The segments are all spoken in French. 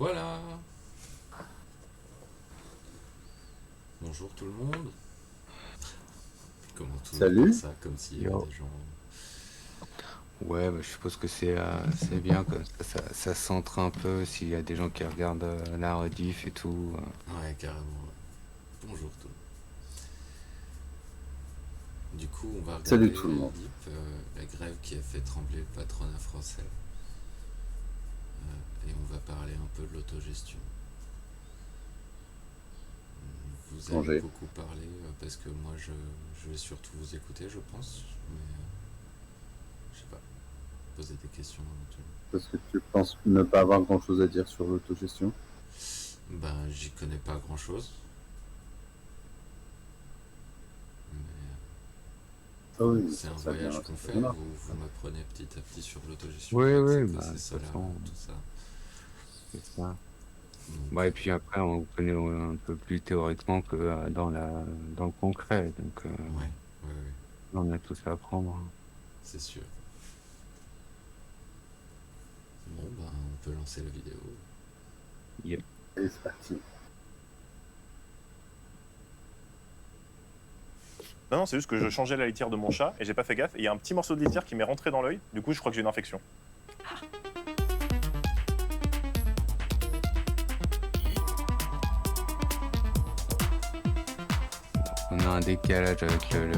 Voilà. Bonjour tout le monde. Comment tout le monde Salut. dit ça, comme s'il y avait Yo. des gens... Ouais, bah, je suppose que c'est bien, comme ça centre un peu s'il y a des gens qui regardent la rediff et tout. Ouais, carrément. Ouais. Bonjour tout le monde. Du coup, on va Salut regarder tout le monde. la grève qui a fait trembler le patronat français. Et on va parler un peu de l'autogestion. Vous allez Manger. beaucoup parler parce que moi je vais surtout vous écouter, je pense. Mais je sais pas, poser des questions éventuellement. Parce que tu penses ne pas avoir grand-chose à dire sur l'autogestion. Ben, j'y connais pas grand chose. Mais Ah oui, c'est un ça vient, voyage ça qu'on fait, vient là. vous m'apprenez petit à petit sur l'autogestion. Oui, en fait, oui, c'est quoi bah, ces de toute salaires, façon, tout ça. c'est ça. Donc, Bah, et puis après, on connaît un peu plus théoriquement que dans le concret. Donc, ouais, on a tout à apprendre. c'est sûr. Bon, ben, on peut lancer la vidéo. Yep. Et c'est parti. Non, c'est juste que je changeais la litière de mon chat et j'ai pas fait gaffe. Et il y a un petit morceau de litière qui m'est rentré dans l'œil. Du coup, je crois que j'ai une infection. On a un décalage avec le...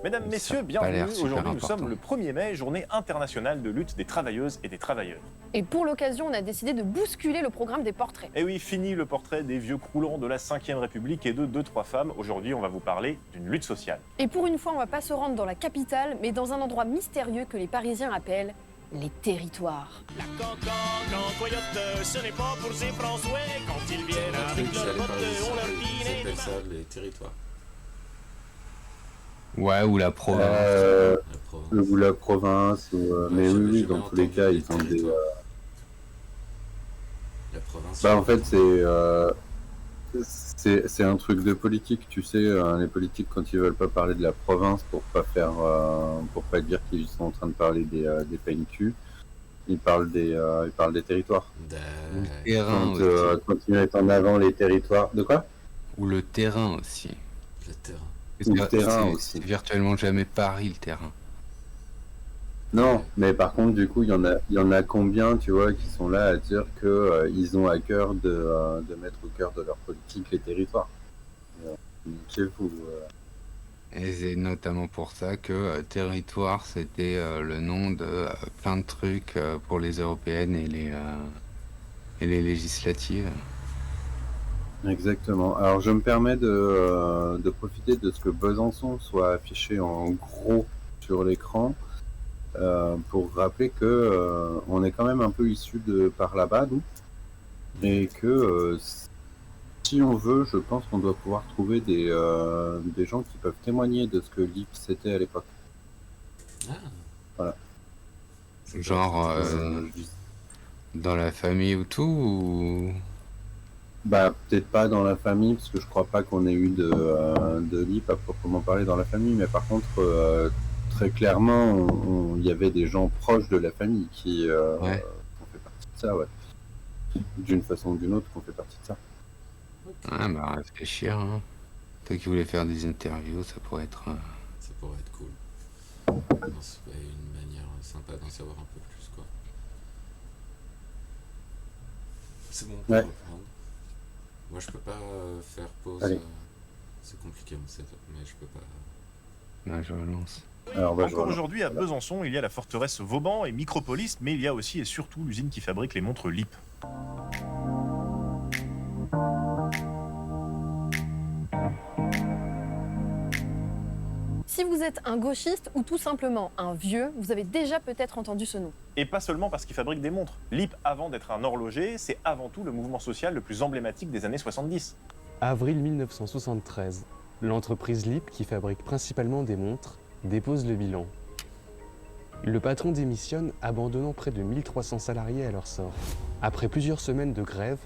Mesdames, Ça messieurs, a pas l'air bienvenue. super Aujourd'hui, nous important. sommes le 1er mai, journée internationale de lutte des travailleuses et des travailleurs. Et pour l'occasion, on a décidé de bousculer le programme des portraits. Et oui, fini le portrait des vieux croulants de la 5e République et de 2-3 femmes. Aujourd'hui, on va vous parler d'une lutte sociale. Et pour une fois, on va pas se rendre dans la capitale, mais dans un endroit mystérieux que les Parisiens appellent les territoires. La cocotte en coyote, ce n'est pas pour ces François. Quand ils viennent Un avec truc, leur j'allais botte, parler de on leur ça, dit ils appellent ça les territoires. Ouais, ou la province. La province. Ou la province, ou, mais j'avais oui, jamais dans tous les entendu cas, les ils ont des... territoires. La province. Bah en fait, c'est un truc de politique, tu sais, les politiques quand ils veulent pas parler de la province pour pas faire, pour pas dire qu'ils sont en train de parler des PNQ, ils parlent des territoires. Ou le terrain Quand aussi. ils mettent en avant les territoires, de quoi? Ou le terrain aussi. Le terrain. Ou le C'est- terrain c'est- aussi. C'est virtuellement jamais Paris, le terrain. Non, mais par contre, du coup, il y en a combien, tu vois, qui sont là à dire que ils ont à cœur de mettre au cœur de leur politique les territoires. Chez vous. Et c'est notamment pour ça que territoire, c'était le nom de plein de trucs pour les européennes et les législatives. Exactement. Alors, je me permets de profiter de ce que Besançon soit affiché en gros sur l'écran pour rappeler que on est quand même un peu issu de par là-bas, nous, et que si on veut, je pense qu'on doit pouvoir trouver des gens qui peuvent témoigner de ce que l'IPS était à l'époque. Ah. Voilà. Genre Je dis- dans la famille ou tout ou... Bah, peut-être pas dans la famille, parce que je crois pas qu'on ait eu de LIP à proprement parler dans la famille, mais par contre, très clairement, il y avait des gens proches de la famille qui Ouais. ont fait partie de ça, ouais. D'une façon ou d'une autre, qu'on fait partie de ça. Ah bah réfléchir, hein. Toi qui voulais faire des interviews, ça pourrait être... Ça pourrait être cool. Non, c'est pas une manière sympa d'en savoir un peu plus, quoi. C'est bon, on peut Ouais. reprendre. Moi, je peux pas faire pause. Allez. C'est compliqué mon setup, mais je peux pas. Ouais, je relance. Alors, bah, je Encore relance. aujourd'hui, à Besançon, il y a la forteresse Vauban et Micropolis, mais il y a aussi et surtout l'usine qui fabrique les montres LIP. Si vous êtes un gauchiste ou tout simplement un vieux, vous avez déjà peut-être entendu ce nom. Et pas seulement parce qu'ils fabriquent des montres. LIP, avant d'être un horloger, c'est avant tout le mouvement social le plus emblématique des années 70. Avril 1973, l'entreprise LIP, qui fabrique principalement des montres, dépose le bilan. Le patron démissionne, abandonnant près de 1300 salariés à leur sort. Après plusieurs semaines de grève,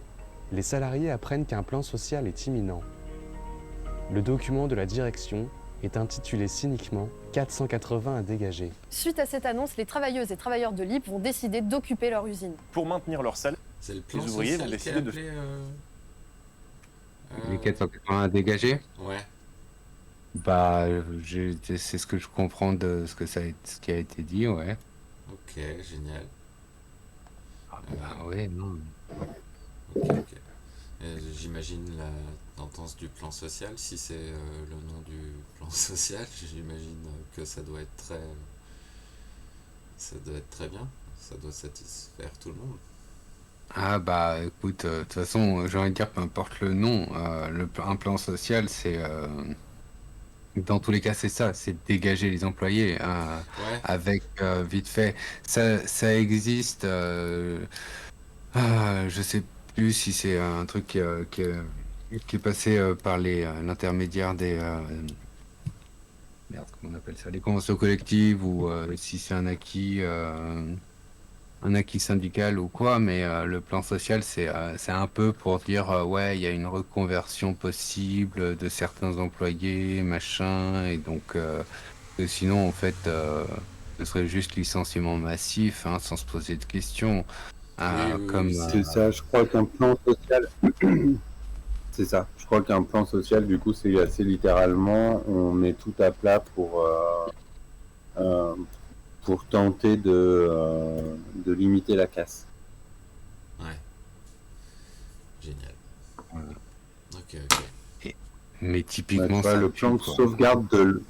les salariés apprennent qu'un plan social est imminent. Le document de la direction est intitulé cyniquement « 480 à dégager ». Suite à cette annonce, les travailleuses et travailleurs de l'IP vont décider d'occuper leur usine. Pour maintenir leur salaire, C'est le plan Les ouvriers social vont qui est décider de... appelé, Les 480 dégagés. Ouais. Bah, c'est ce que je comprends de ce qui a été dit, ouais. Ok, génial. Bah ouais, non. Ok, ok. J'imagine la tendance du plan social. Si c'est le nom du plan social, j'imagine que ça doit être très bien. Ça doit satisfaire tout le monde. Ah bah écoute, de toute façon, j'ai envie de dire, peu importe le nom, un plan social, c'est dans tous les cas, c'est ça, c'est dégager les employés Ouais. avec vite fait. Ça existe. Je sais plus si c'est un truc qui est passé par l'intermédiaire des merde, comment on appelle ça, les conventions collectives ou si c'est un acquis syndical ou quoi, mais le plan social, c'est un peu pour dire ouais, il y a une reconversion possible de certains employés, machin, et donc que sinon, en fait, ce serait juste licenciement massif, hein, sans se poser de questions. Comme C'est ça, je crois qu'un plan social, c'est ça. Je crois qu'un plan social, du coup, c'est assez littéralement, on met tout à plat pour tenter de limiter la casse. Ouais. Génial. Voilà. Ok, ok. Mais Ouais, typiquement, tu vois, ça le tue, plan de quoi. sauvegarde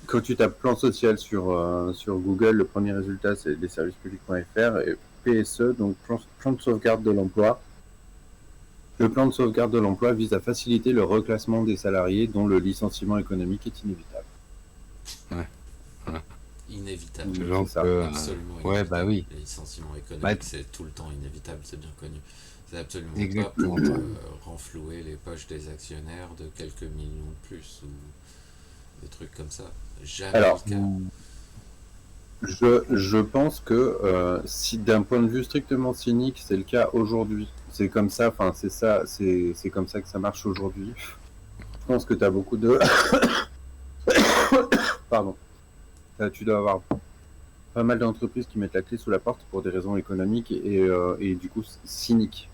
quand tu tapes plan social sur Google, le premier résultat c'est lesservicespublics.fr et PSE, donc plan de sauvegarde de l'emploi. Le plan de sauvegarde de l'emploi vise à faciliter le reclassement des salariés dont le licenciement économique est inévitable. Inévitable. Genre C'est ça. que, Absolument ouais, inévitable. bah oui. Les licenciements Bah, économiques, c'est tout le temps inévitable, c'est bien connu. C'est absolument pas Exactement. pour renflouer les poches des actionnaires de quelques millions de plus ou des trucs comme ça. Jamais Alors, le cas. je pense que si d'un point de vue strictement cynique, c'est le cas aujourd'hui, c'est comme ça, enfin c'est ça, c'est comme ça que ça marche aujourd'hui. Je pense que tu as beaucoup de... Pardon. Tu dois avoir pas mal d'entreprises qui mettent la clé sous la porte pour des raisons économiques et du coup cyniques.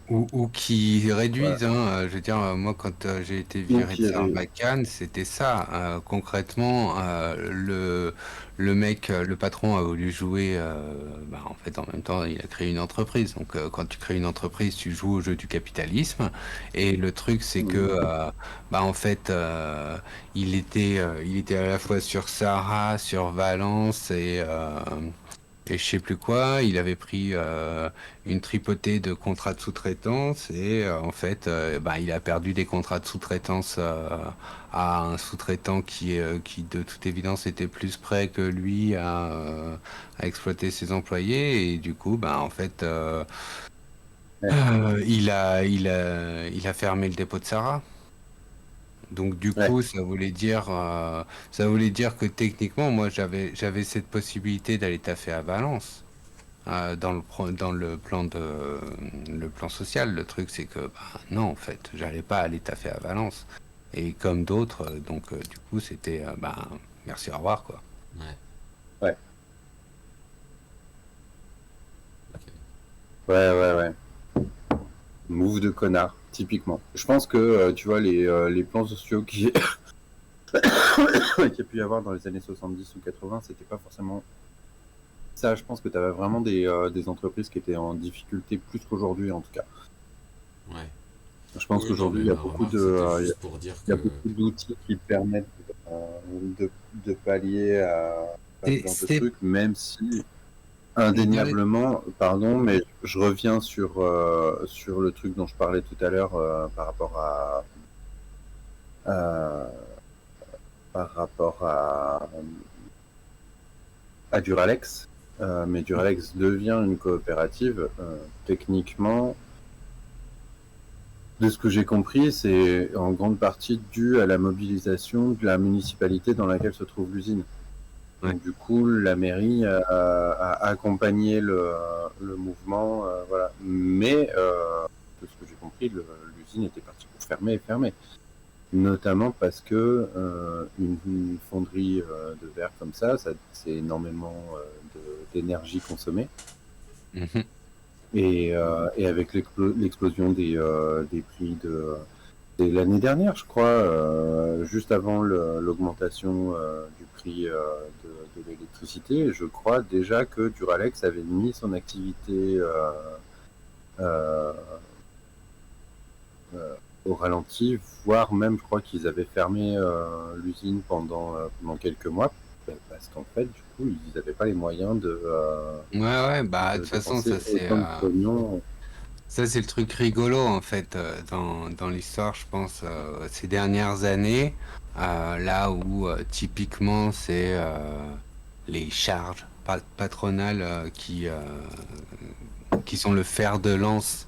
Ou qui réduisent, Voilà. hein. Je veux dire, moi, quand j'ai été Ou viré de qui Sarbacane, c'était ça. Concrètement, le mec, le patron a voulu jouer. Bah, en fait, en même temps, il a créé une entreprise. Donc, quand tu crées une entreprise, tu joues au jeu du capitalisme. Et le truc, c'est que, bah, en fait, il était à la fois sur Sahara, sur Valence et je sais plus quoi, il avait pris une tripotée de contrats de sous-traitance et en fait, bah, il a perdu des contrats de sous-traitance à un sous-traitant qui de toute évidence était plus prêt que lui à exploiter ses employés et du coup, bah, en fait, Ouais. il a fermé le dépôt de Sarah. Donc du Ouais. coup, ça voulait dire que techniquement, moi, j'avais cette possibilité d'aller taffer à Valence. Dans le plan social, le truc c'est que bah, non en fait, j'allais pas aller taffer à Valence. Et comme d'autres, donc du coup c'était bah merci au revoir quoi. Ouais. Ouais. Ok. Ouais. Move de connard, typiquement. Je pense que, tu vois, les plans sociaux qu'il y a pu y avoir dans les années 70 ou 80, c'était pas forcément ça. Je pense que tu avais vraiment des entreprises qui étaient en difficulté plus qu'aujourd'hui, en tout cas. Ouais. Je pense Oui, qu'aujourd'hui, non, il y a mais ma beaucoup remarque, c'était juste pour dire il y a que beaucoup d'outils qui permettent de pallier à ce Et genre de c'est trucs, même si indéniablement, pardon, mais je reviens sur le truc dont je parlais tout à l'heure par rapport à à Duralex. Mais Duralex devient une coopérative. Techniquement, de ce que j'ai compris, c'est en grande partie dû à la mobilisation de la municipalité dans laquelle se trouve l'usine. Ouais. Donc, du coup, la mairie a accompagné le mouvement, voilà. Mais de ce que j'ai compris, l'usine était partie pour fermer, notamment parce que une fonderie de verre comme ça c'est énormément d'énergie consommée. Mhm. Et avec l'explosion des prix de l'année dernière, je crois, juste avant l'augmentation du prix de l'électricité, je crois déjà que Duralex avait mis son activité euh, au ralenti, voire même, je crois qu'ils avaient fermé l'usine pendant quelques mois, parce qu'en fait, du coup, ils n'avaient pas les moyens Ouais, bah, de de toute façon, dépenser autant de pognon. ça, c'est le truc rigolo, en fait, dans l'histoire, je pense, ces dernières années, là où, typiquement, c'est les charges patronales qui sont le fer de lance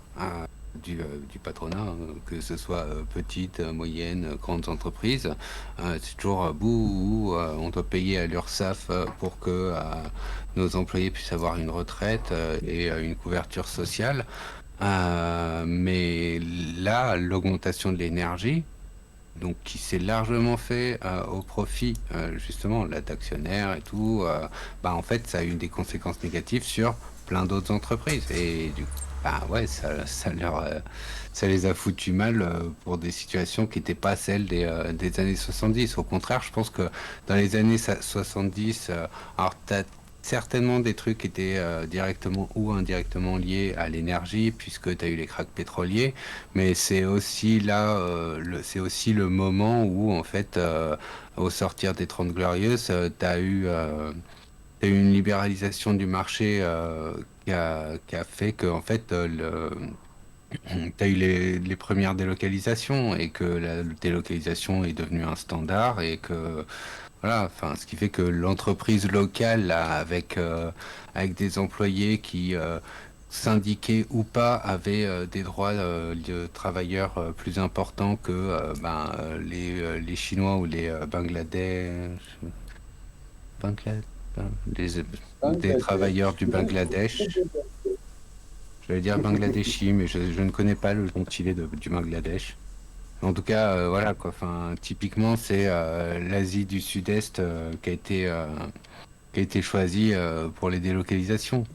du patronat, que ce soit petites, moyennes, grandes entreprises. C'est toujours bout où on doit payer à l'URSSAF pour que nos employés puissent avoir une retraite et une couverture sociale. Mais là, l'augmentation de l'énergie, donc qui s'est largement fait au profit justement là d'actionnaires et tout, bah en fait ça a eu des conséquences négatives sur plein d'autres entreprises et du coup bah ouais ça les a foutus mal pour des situations qui n'étaient pas celles des années 70. Au contraire, je pense que dans les années 70, alors t'as certainement des trucs qui étaient directement ou indirectement liés à l'énergie puisque tu as eu les cracks pétroliers, mais c'est aussi là, c'est aussi le moment où, en fait, au sortir des 30 Glorieuses, t'as eu une libéralisation du marché qui a fait que, en fait, t'as eu les premières délocalisations et que la délocalisation est devenue un standard et que, voilà, enfin, ce qui fait que l'entreprise locale, là, avec des employés qui syndiqués ou pas, avaient des droits de travailleurs plus importants que les Chinois ou les Bangla- des travailleurs du Bangladesh. Je vais dire Bangladeshi, mais je ne connais pas le gentilé du Bangladesh. En tout cas, voilà quoi. Enfin, typiquement, c'est l'Asie du Sud-Est qui a été choisie pour les délocalisations.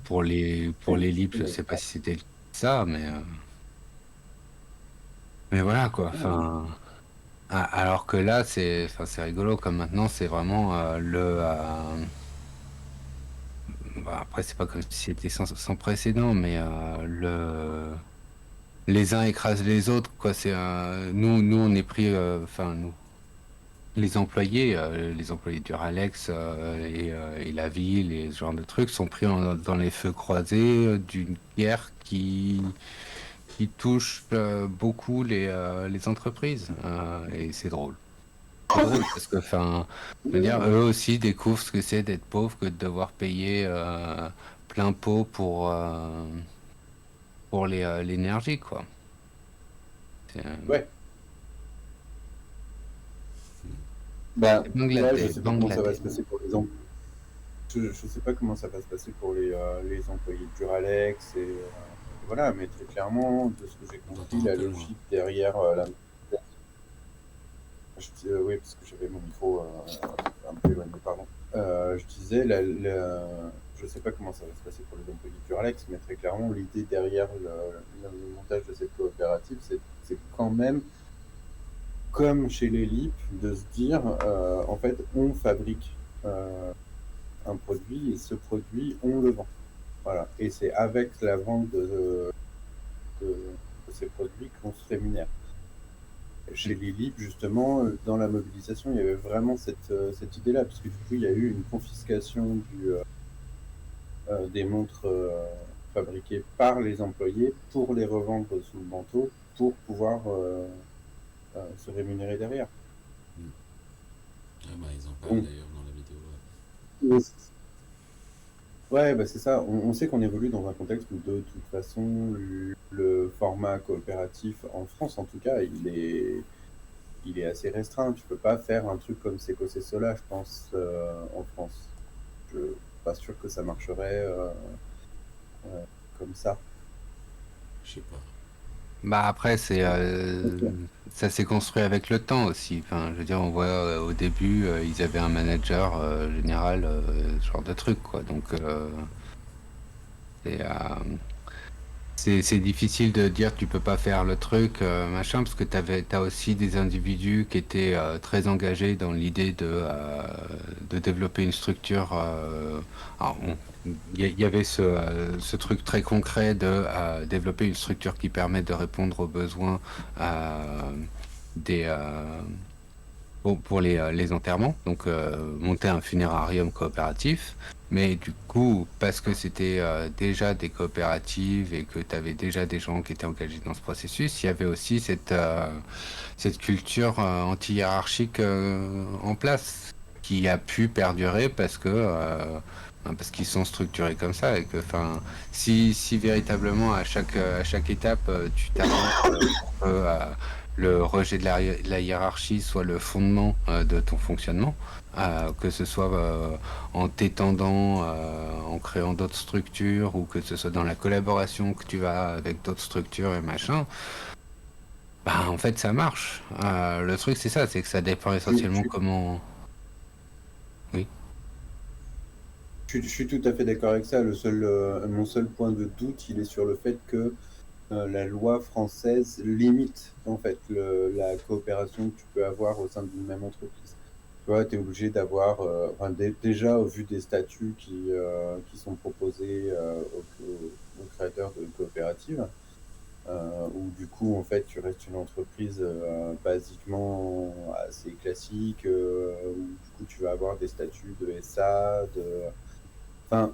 Pour les LIP, je sais pas si c'était ça, mais voilà quoi. Enfin, alors que là, c'est rigolo comme maintenant, c'est vraiment bah, après, c'est pas comme si c'était sans précédent, mais les uns écrasent les autres quoi. C'est nous on est pris, enfin nous. Les employés du Ralex et la ville et ce genre de trucs sont pris dans les feux croisés d'une guerre qui touche beaucoup les entreprises. Et c'est drôle. C'est drôle parce que, enfin, je veux dire, eux aussi découvrent ce que c'est d'être pauvre que de devoir payer plein pot pour l'énergie, quoi. Ouais. Ben, Bangladesh, ouais, je sais pas comment ça va Bangladesh. se passer pour les employés. Je sais pas comment ça va se passer pour les employés de Duralex et voilà, mais très clairement, de ce que j'ai compris, la logique derrière la. Oui, parce que j'avais mon micro un peu éloigné, pardon. Je disais, je sais pas comment ça va se passer pour les employés de Duralex, mais très clairement, l'idée derrière le montage de cette coopérative, c'est quand même, comme chez les LIP, de se dire, en fait, on fabrique un produit et ce produit, on le vend. Voilà. Et c'est avec la vente de ces produits qu'on se rémunère. Chez les LIP, justement, dans la mobilisation, il y avait vraiment cette idée-là, puisque du coup, il y a eu une confiscation des montres fabriquées par les employés pour les revendre sous le manteau pour pouvoir se rémunérer derrière. Ah bah, ils en parlent d'ailleurs dans la vidéo. Oui. Ouais, bah c'est ça. On sait qu'on évolue dans un contexte où, de toute façon, le format coopératif, en France en tout cas, il est assez restreint. Tu peux pas faire un truc comme Seco Sola, je pense, en France. Je suis pas sûr que ça marcherait comme ça. Je sais pas. Bah après ça s'est construit avec le temps aussi. Enfin, je veux dire, on voit au début ils avaient un manager général, ce genre de truc quoi. Donc Et, c'est difficile de dire tu peux pas faire le truc, machin, parce que t'as aussi des individus qui étaient très engagés dans l'idée de développer une structure. Alors, il y avait ce truc très concret de développer une structure qui permet de répondre aux besoins des pour les enterrements, donc monter un funérarium coopératif. Mais du coup, parce que c'était déjà des coopératives et que tu avais déjà des gens qui étaient engagés dans ce processus, il y avait aussi cette culture anti-hiérarchique en place qui a pu perdurer parce qu'ils sont structurés comme ça et que, enfin, si véritablement à chaque étape tu t'arranges pour que le rejet de la hiérarchie soit le fondement de ton fonctionnement, que ce soit en t'étendant, en créant d'autres structures, ou que ce soit dans la collaboration que tu as avec d'autres structures et machin, bah en fait ça marche. Le truc c'est ça, c'est que ça dépend essentiellement comment... Oui. Je suis tout à fait d'accord avec ça. Mon seul point de doute, il est sur le fait que la loi française limite en fait la coopération que tu peux avoir au sein d'une même entreprise. Tu vois, tu es obligé d'avoir, déjà au vu des statuts qui sont proposés aux créateurs de coopératives, où du coup en fait tu restes une entreprise basiquement assez classique, où du coup tu vas avoir des statuts de SA, enfin,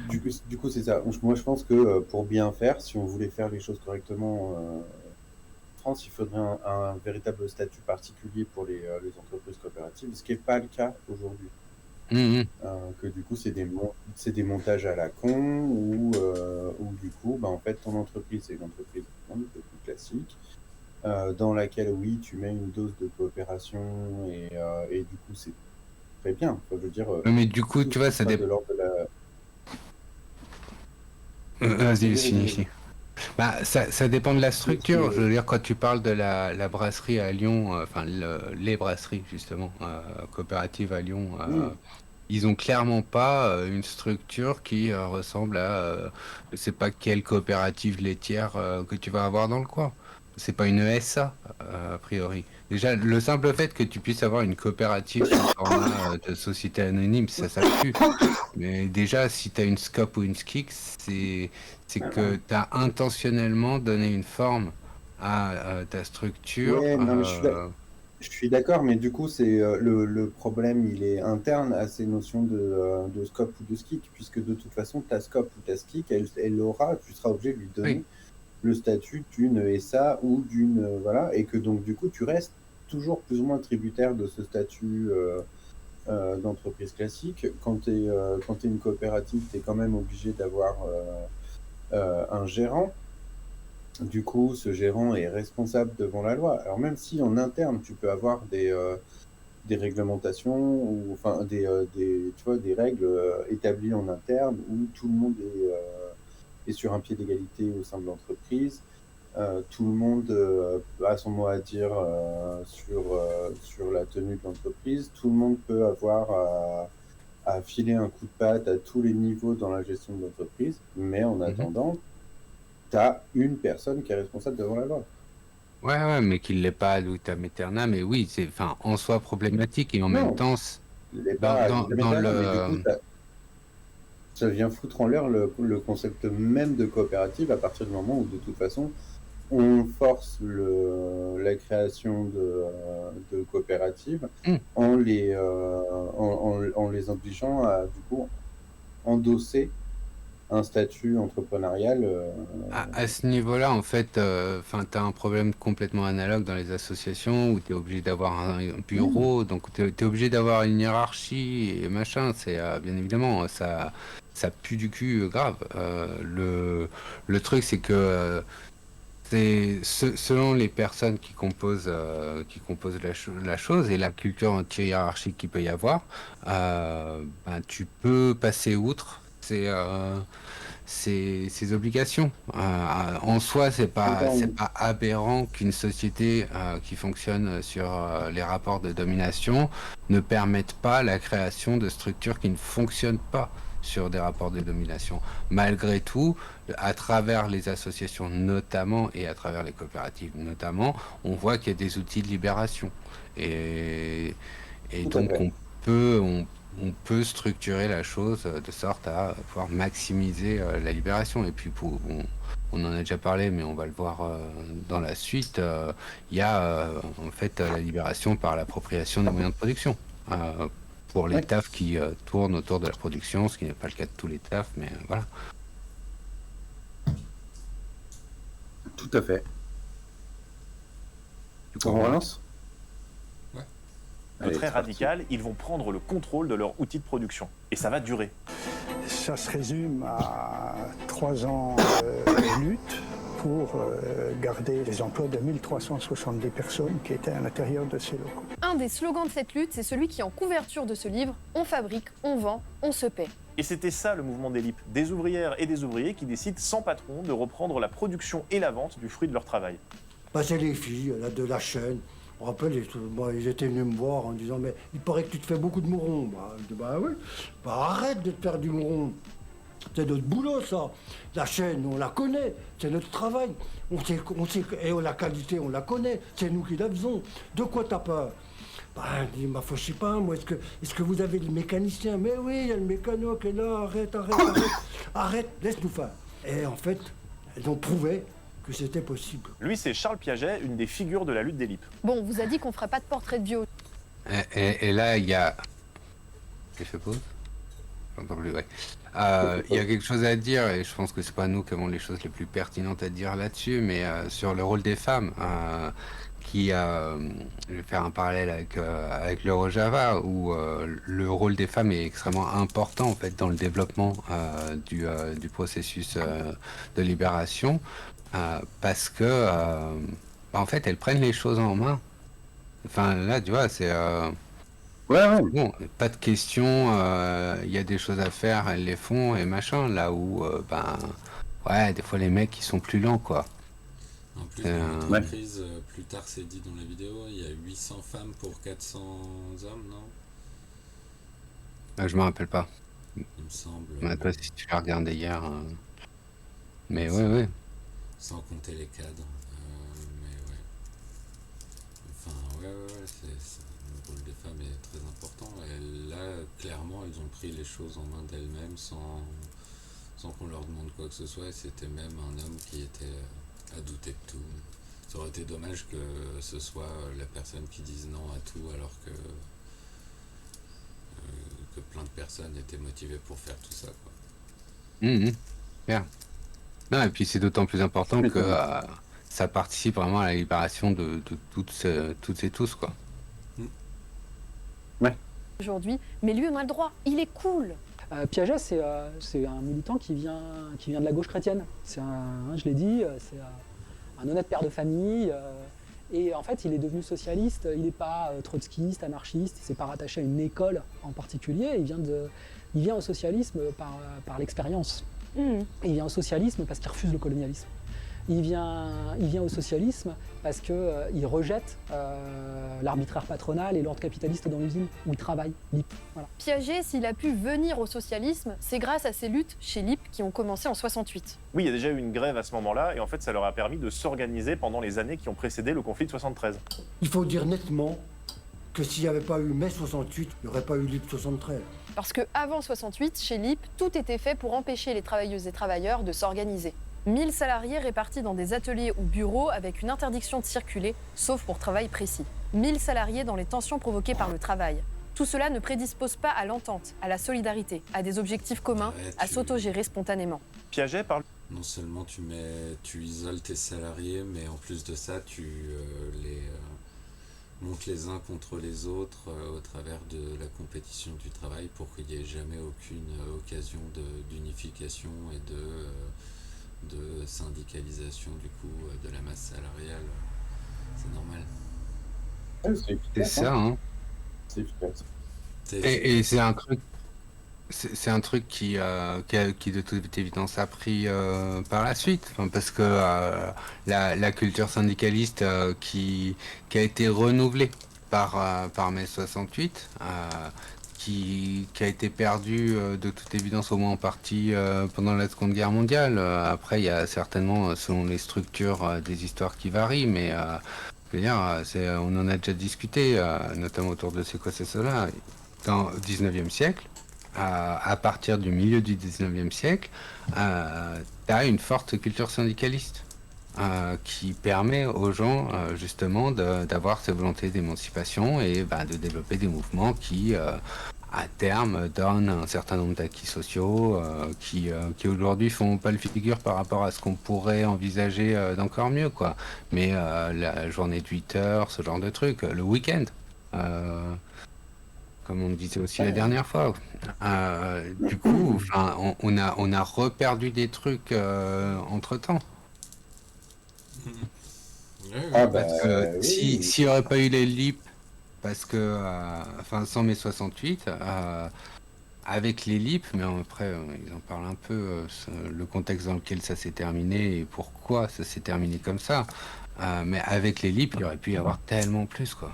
du coup, c'est ça. Moi, je pense que pour bien faire, si on voulait faire les choses correctement en France, il faudrait un véritable statut particulier pour les entreprises coopératives, ce qui n'est pas le cas aujourd'hui. Que du coup, c'est des montages à la con, ou du coup, bah, en fait, ton entreprise, c'est une entreprise un peu plus classique, dans laquelle, oui, tu mets une dose de coopération, et du coup, c'est très bien. Enfin, je veux dire, Mais du coup, tu vois, ça de dépend... l'ordre de la... Vas-y, finis. Bah, ça dépend de la structure. Je veux dire, quand tu parles de la brasserie à Lyon, enfin les brasseries justement coopératives à Lyon, ils ont clairement pas une structure qui ressemble à je sais pas quelle coopérative laitière que tu vas avoir dans le coin. C'est pas une ESA a priori. Déjà, le simple fait que tu puisses avoir une coopérative sous format de société anonyme, ça tue. Mais déjà, si tu as une SCOP ou une SKIC, c'est que tu as intentionnellement donné une forme à ta structure. Ouais, non, mais je suis d'accord, mais du coup, c'est le problème, il est interne à ces notions de scope ou de SKIC, puisque de toute façon, ta scope ou ta SKIC, tu seras obligé de lui donner Oui. le statut d'une SA ou d'une voilà, et que donc du coup, tu restes toujours plus ou moins tributaire de ce statut d'entreprise classique. Quand tu es une coopérative, tu es quand même obligé d'avoir un gérant. Du coup, ce gérant est responsable devant la loi. Alors même si en interne, tu peux avoir des réglementations, ou enfin tu vois, des règles établies en interne, où tout le monde est sur un pied d'égalité au sein de l'entreprise. Tout le monde a son mot à dire sur la tenue de l'entreprise. Tout le monde peut avoir à filer un coup de patte à tous les niveaux dans la gestion de l'entreprise. Mais en attendant, tu as une personne qui est responsable devant la loi. Ouais, mais qu'il l'est pas ad vitam aeternam, mais oui, c'est en soi problématique et en même temps, Il n'est pas dans mais du coup, ça vient foutre en l'air le concept même de coopérative à partir du moment où, de toute façon, on force la création de coopératives en les obligeant à, du coup, endosser un statut entrepreneurial. À ce niveau-là, en fait, tu as un problème complètement analogue dans les associations où tu es obligé d'avoir un bureau, donc tu es obligé d'avoir une hiérarchie et machin. C'est bien évidemment, ça pue du cul grave. Le truc, c'est que selon les personnes qui composent la chose et la culture anti-hiérarchique qu'il peut y avoir, tu peux passer outre ces obligations. En soi, c'est pas aberrant qu'une société qui fonctionne sur les rapports de domination ne permette pas la création de structures qui ne fonctionnent pas. sur des rapports de domination. Malgré tout, à travers les associations notamment et à travers les coopératives notamment, on voit qu'il y a des outils de libération. Et Tout à donc fait. on peut structurer la chose de sorte à pouvoir maximiser la libération. Et puis on en a déjà parlé, mais on va le voir dans la suite. Il y a en fait la libération par l'appropriation des moyens de production. Pour les Ouais. tafs qui tournent autour de la production, ce qui n'est pas le cas de tous les tafs, mais voilà. Tout à fait. Du coup, on relance? Ouais. Allez, Très c'est parti. radical, ils vont prendre le contrôle de leur outil de production. Et ça va durer. Ça se résume à 3 ans de lutte pour garder les emplois de 1370 personnes qui étaient à l'intérieur de ces locaux. Un des slogans de cette lutte, c'est celui qui est en couverture de ce livre. On fabrique, on vend, on se paie. Et c'était ça le mouvement des LIP, des ouvrières et des ouvriers qui décident sans patron de reprendre la production et la vente du fruit de leur travail. Bah, c'est les filles là, de la chaîne. Je me rappelle, ils étaient venus me voir en disant mais il paraît que tu te fais beaucoup de mourons. Bah, je dis bah oui. Bah arrête de te faire du mouron. C'est notre boulot ça. La chaîne, on la connaît. C'est notre travail. On sait, et la qualité, on la connaît. C'est nous qui la faisons. De quoi t'as peur? Bah, je dis, je sais pas, moi, est-ce que vous avez le mécanicien? Mais oui, il y a le mécano qui est là, arrête, laisse-nous faire. Et en fait, elles ont prouvé que c'était possible. Lui, c'est Charles Piaget, une des figures de la lutte des LIP. Bon, on vous a dit qu'on ferait pas de portrait de vieux. Et là, il y a... J'ai fait pause? J'entends plus, ouais. Il y a quelque chose à dire, et je pense que c'est pas nous qui avons les choses les plus pertinentes à dire là-dessus, mais sur le rôle des femmes, je vais faire un parallèle avec l'Eurojava, où le rôle des femmes est extrêmement important en fait dans le développement du processus de libération, parce que en fait elles prennent les choses en main. Enfin là, tu vois, c'est Ouais. bon, pas de questions, il y a des choses à faire, elles les font et machin. Là où, ouais, des fois les mecs ils sont plus lents quoi. En plus, dans l'entreprise, plus tard c'est dit dans la vidéo, il y a 800 femmes pour 400 hommes, non? Je me rappelle pas. Il me semble. Mais toi, si tu l'as regardé hier. Mais ouais. Sans compter les cadres. Mais ouais. Enfin, ouais, le rôle des femmes est très important. Et là, clairement, elles ont pris les choses en main d'elles-mêmes sans qu'on leur demande quoi que ce soit. Et c'était même un homme qui était à douter de tout. Ça aurait été dommage que ce soit la personne qui dise non à tout alors que plein de personnes étaient motivées pour faire tout ça, quoi. Bien. Non, et puis c'est d'autant plus important que ça participe vraiment à la libération de toutes et tous, quoi. Aujourd'hui, mais lui, on a le droit. Il est cool. Piaget, c'est un militant qui vient de la gauche chrétienne. Je l'ai dit, c'est un honnête père de famille. Et en fait, il est devenu socialiste. Il n'est pas trotskiste, anarchiste. Il ne s'est pas rattaché à une école en particulier. Il vient au socialisme par l'expérience. Et il vient au socialisme parce qu'il refuse le colonialisme. Il vient au socialisme parce qu'il rejette l'arbitraire patronal et l'ordre capitaliste dans l'usine où il travaille, LIP. Voilà. Piaget, s'il a pu venir au socialisme, c'est grâce à ses luttes chez LIP qui ont commencé en 68. Oui, il y a déjà eu une grève à ce moment-là, et en fait, ça leur a permis de s'organiser pendant les années qui ont précédé le conflit de 73. Il faut dire nettement que s'il n'y avait pas eu mai 68, il n'y aurait pas eu LIP 73. Parce que avant 68, chez LIP, tout était fait pour empêcher les travailleuses et travailleurs de s'organiser. 1000 salariés répartis dans des ateliers ou bureaux avec une interdiction de circuler, sauf pour travail précis. 1000 salariés dans les tensions provoquées par le travail. Tout cela ne prédispose pas à l'entente, à la solidarité, à des objectifs communs, à s'autogérer spontanément. Piaget parle... Non seulement tu isoles tes salariés, mais en plus de ça, tu les montes les uns contre les autres au travers de la compétition du travail pour qu'il n'y ait jamais aucune occasion d'unification et de syndicalisation du coup de la masse salariale. C'est normal. C'est ça, hein. C'est efficace. Et c'est un truc. C'est un truc qui de toute évidence a pris par la suite, enfin, parce que la culture syndicaliste qui a été renouvelée par mai 68, qui a été perdu de toute évidence au moins en partie pendant la Seconde Guerre mondiale. Après, il y a certainement, selon les structures, des histoires qui varient, mais je veux dire, on en a déjà discuté, notamment autour de C'est quoi c'est cela. Dans le 19e siècle, à partir du milieu du 19e siècle, tu as une forte culture syndicaliste. Qui permet aux gens justement d'avoir cette volonté d'émancipation et de développer des mouvements qui à terme donnent un certain nombre d'acquis sociaux qui aujourd'hui font pas le figure par rapport à ce qu'on pourrait envisager d'encore mieux quoi. Mais la journée de 8 heures, ce genre de truc, le week-end comme on disait aussi la dernière fois. Du coup, on a reperdu des trucs entre-temps. Parce que s'il n'y aurait pas eu les LIP, parce que, sans mai 68, avec les LIP, mais après, ils en parlent un peu, le contexte dans lequel ça s'est terminé et pourquoi ça s'est terminé comme ça. Mais avec les LIP, il aurait pu y avoir tellement plus, quoi.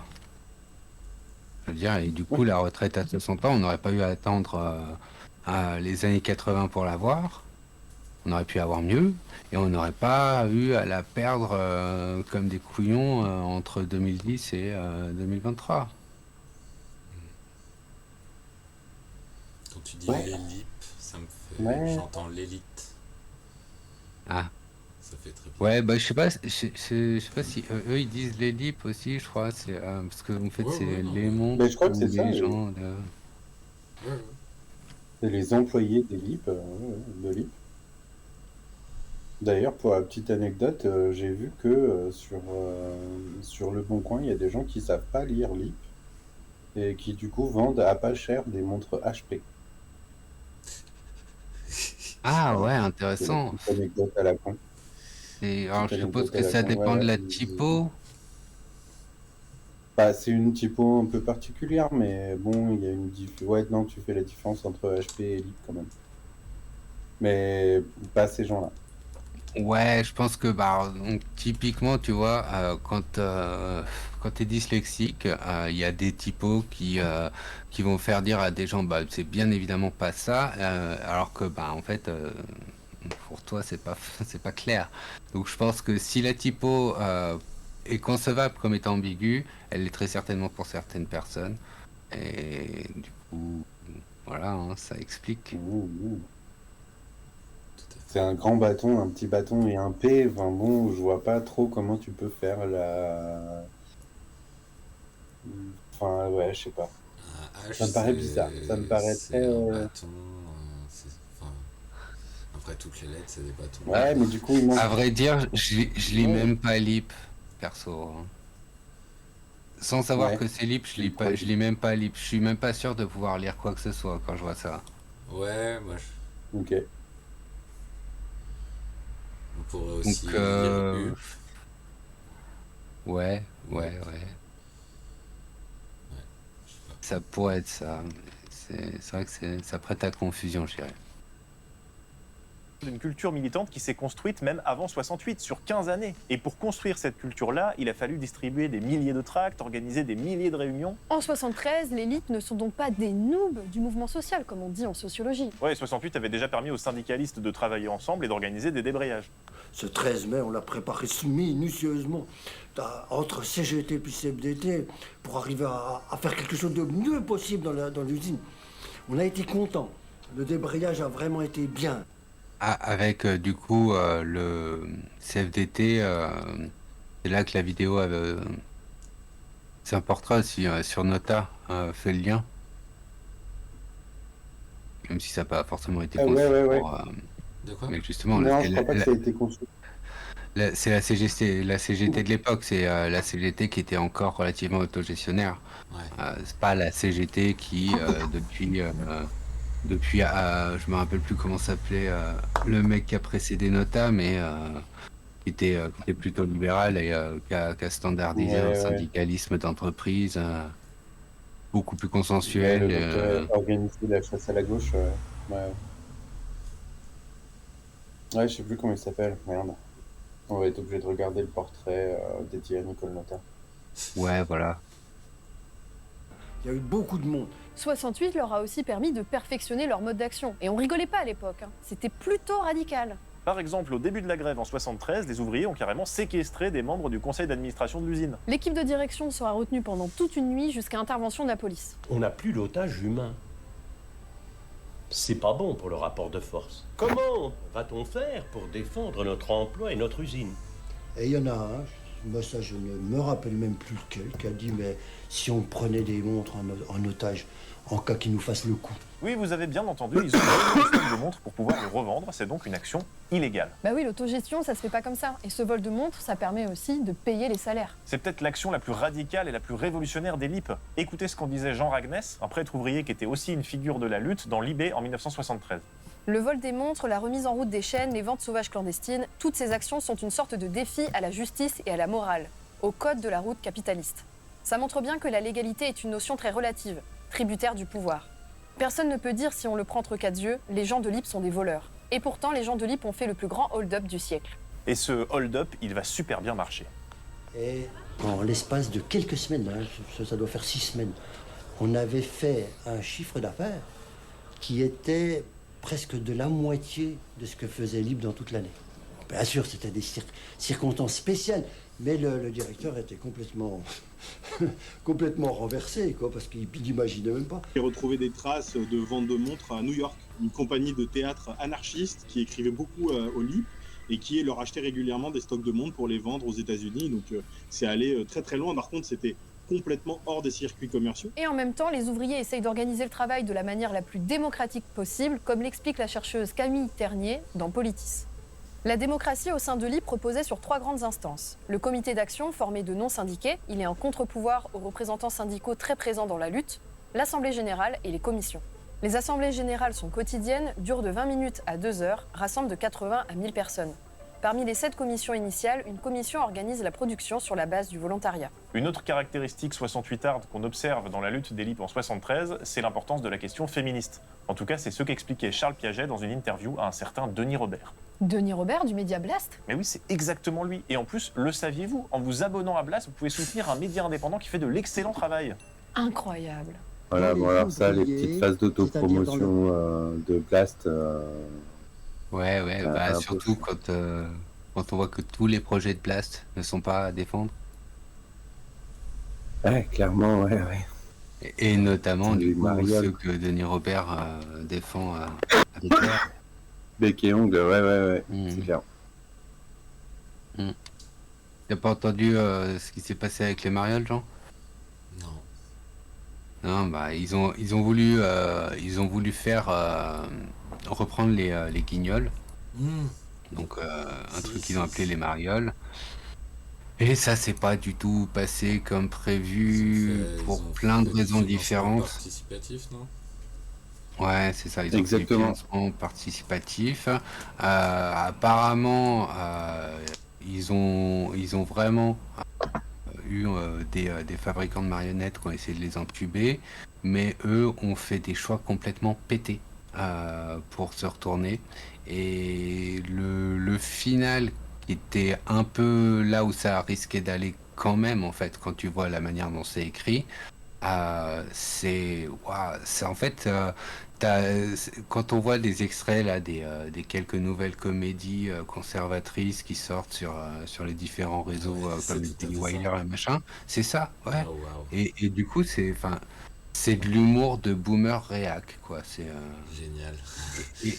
Je veux dire, et du coup, la retraite à 60 ans, on n'aurait pas eu à attendre les années 80 pour l'avoir. On aurait pu avoir mieux et on n'aurait pas eu à la perdre comme des couillons entre 2010 et 2023. Quand tu dis l'élite, ça me fait... J'entends l'élite. Ah. Ça fait très bien. Ouais, je sais pas si eux ils disent les LIP aussi, je crois, c'est parce que en fait c'est les montres Mais je crois que c'est ou ça, les oui. gens C'est les employés des LIP, de LIP. D'ailleurs, pour la petite anecdote, j'ai vu que sur Le Bon Coin, il y a des gens qui savent pas lire LIP et qui du coup vendent à pas cher des montres HP. Ah ouais, C'est une intéressant. petite anecdote à la con. Et alors je Petite suppose anecdote à que la ça con, dépend de la ils- typo. Bah, c'est une typo un peu particulière, mais bon, il y a une ouais, non, tu fais la différence entre HP et LIP quand même. Mais pas ces gens-là. Ouais, je pense que donc, typiquement, tu vois, quand tu es dyslexique, il y a des typos qui vont faire dire à des gens, c'est bien évidemment pas ça, alors que en fait, pour toi, c'est pas c'est pas clair. Donc je pense que si la typo est concevable comme étant ambiguë, elle l'est très certainement pour certaines personnes. Et du coup, voilà, hein, ça explique. C'est un grand bâton, un petit bâton et un P. Enfin bon, je vois pas trop comment tu peux faire la. Enfin, ouais, je sais pas. Un H, Ça me paraît bizarre. Ça me paraît c'est très. un bâton. Enfin, après, toutes les lettres, c'est des bâtons. Ouais, mais du coup, il manque. À vrai dire, je lis même pas LIP, perso. Hein. Sans savoir Ouais. que c'est LIP, je lis même pas LIP. Je suis même pas sûr de pouvoir lire quoi que ce soit quand je vois ça. Ouais, moi, je... Ok. on pourrait aussi Donc, lire U. ouais. Je sais pas. Ça pourrait être ça. C'est vrai que ça prête à confusion, je dirais. D'une culture militante qui s'est construite même avant 68, sur 15 années. Et pour construire cette culture-là, il a fallu distribuer des milliers de tracts, organiser des milliers de réunions. En 73, les LIP ne sont donc pas des noobs du mouvement social, comme on dit en sociologie. Ouais, 68 avait déjà permis aux syndicalistes de travailler ensemble et d'organiser des débrayages. Ce 13 mai, on l'a préparé minutieusement, entre CGT puis CFDT, pour arriver à faire quelque chose de mieux possible dans l'usine. On a été contents. Le débrayage a vraiment été bien. Avec du coup le CFDT, c'est là que la vidéo c'est un portrait aussi sur Nota fait le lien. Même si ça n'a pas forcément été conçu ouais. De quoi? mais justement, Non, je crois pas que ça a été conçu. c'est la CGT de l'époque, c'est la CGT qui était encore relativement autogestionnaire. Ouais. C'est pas la CGT qui, depuis je me rappelle plus comment s'appelait le mec qui a précédé Nota, mais qui était plutôt libéral et qui a standardisé un syndicalisme d'entreprise beaucoup plus consensuel. Organiser la chasse à la gauche. Ouais, je sais plus comment il s'appelle. Merde. On va être obligé de regarder le portrait dédié à Nicole Nota. Ouais, voilà. Il y a eu beaucoup de monde. 68 leur a aussi permis de perfectionner leur mode d'action. Et on rigolait pas à l'époque, hein. C'était plutôt radical. Par exemple, au début de la grève en 73, les ouvriers ont carrément séquestré des membres du conseil d'administration de l'usine. L'équipe de direction sera retenue pendant toute une nuit jusqu'à intervention de la police. On n'a plus l'otage humain. C'est pas bon pour le rapport de force. Comment va-t-on faire pour défendre notre emploi et notre usine? Et il y en a un, moi ça je ne me rappelle même plus lequel, qui a dit mais si on prenait des montres en otage, en cas qu'ils nous fassent le coup. Oui, vous avez bien entendu, ils ont volé des stocks de montres pour pouvoir les revendre, c'est donc une action illégale. Bah oui, l'autogestion, ça se fait pas comme ça. Et ce vol de montres, ça permet aussi de payer les salaires. C'est peut-être l'action la plus radicale et la plus révolutionnaire des LIP. Écoutez ce qu'en disait Jean Ragnès, un prêtre ouvrier qui était aussi une figure de la lutte dans l'IB en 1973. Le vol des montres, la remise en route des chaînes, les ventes sauvages clandestines, toutes ces actions sont une sorte de défi à la justice et à la morale, au code de la route capitaliste. Ça montre bien que la légalité est une notion très relative, tributaire du pouvoir. Personne ne peut dire si on le prend entre quatre yeux, les gens de l'IP sont des voleurs. Et pourtant, les gens de l'IP ont fait le plus grand hold-up du siècle. Et ce hold-up, il va super bien marcher. Et en l'espace de quelques semaines, hein, ça doit faire 6 semaines, on avait fait un chiffre d'affaires qui était presque de la moitié de ce que faisait Libre dans toute l'année. Bien sûr, c'était des circonstances spéciales, mais le directeur était complètement renversé, quoi, parce qu'il n'imaginait même pas. J'ai retrouvé des traces de vente de montres à New York, une compagnie de théâtre anarchiste qui écrivait beaucoup au LIP et qui leur achetait régulièrement des stocks de montres pour les vendre aux États-Unis. Donc c'est allé très très loin. Par contre, c'était complètement hors des circuits commerciaux. Et en même temps, les ouvriers essayent d'organiser le travail de la manière la plus démocratique possible, comme l'explique la chercheuse Camille Ternier dans Politis. La démocratie au sein de l'IP reposait sur 3 grandes instances. Le comité d'action, formé de non-syndiqués, il est un contre-pouvoir aux représentants syndicaux très présents dans la lutte, l'Assemblée générale et les commissions. Les assemblées générales sont quotidiennes, durent de 20 minutes à 2 heures, rassemblent de 80 à 1000 personnes. Parmi les 7 commissions initiales, une commission organise la production sur la base du volontariat. Une autre caractéristique 68arde qu'on observe dans la lutte des LIP en 73, c'est l'importance de la question féministe. En tout cas, c'est ce qu'expliquait Charles Piaget dans une interview à un certain Denis Robert. Denis Robert du média Blast? Mais oui, c'est exactement lui. Et en plus, le saviez-vous, en vous abonnant à Blast, vous pouvez soutenir un média indépendant qui fait de l'excellent travail. Incroyable. Voilà, bon alors ça, les petites phases d'autopromotion de Blast... Ouais, bah surtout quand on voit que tous les projets de Blast ne sont pas à défendre. Ouais, clairement, ouais. Et notamment, du coup, Mariole. ceux que Denis Robert défend avec l'air. Bec et ongle, ouais, c'est clair. T'as pas entendu ce qui s'est passé avec les marioles, Jean? Non, bah ils ont voulu faire reprendre les guignols. Donc un truc qu'ils ont appelé les marioles. Et ça s'est pas du tout passé comme prévu pour plein de raisons différentes. Participatif, non? Ouais, c'est ça, ils ont fait du Exactement. financement participatif. Apparemment, ils ont vraiment eu des fabricants de marionnettes qui ont essayé de les entuber, mais eux ont fait des choix complètement pétés pour se retourner. Et le final qui était un peu là où ça risquait d'aller quand même, en fait, quand tu vois la manière dont c'est écrit, c'est en fait quand on voit des extraits là des quelques nouvelles comédies conservatrices qui sortent sur les différents réseaux comme le Daily Wire et machin, c'est ça, ouais. Oh, wow. Et du coup c'est de l'humour de boomer réac, quoi. C'est Génial.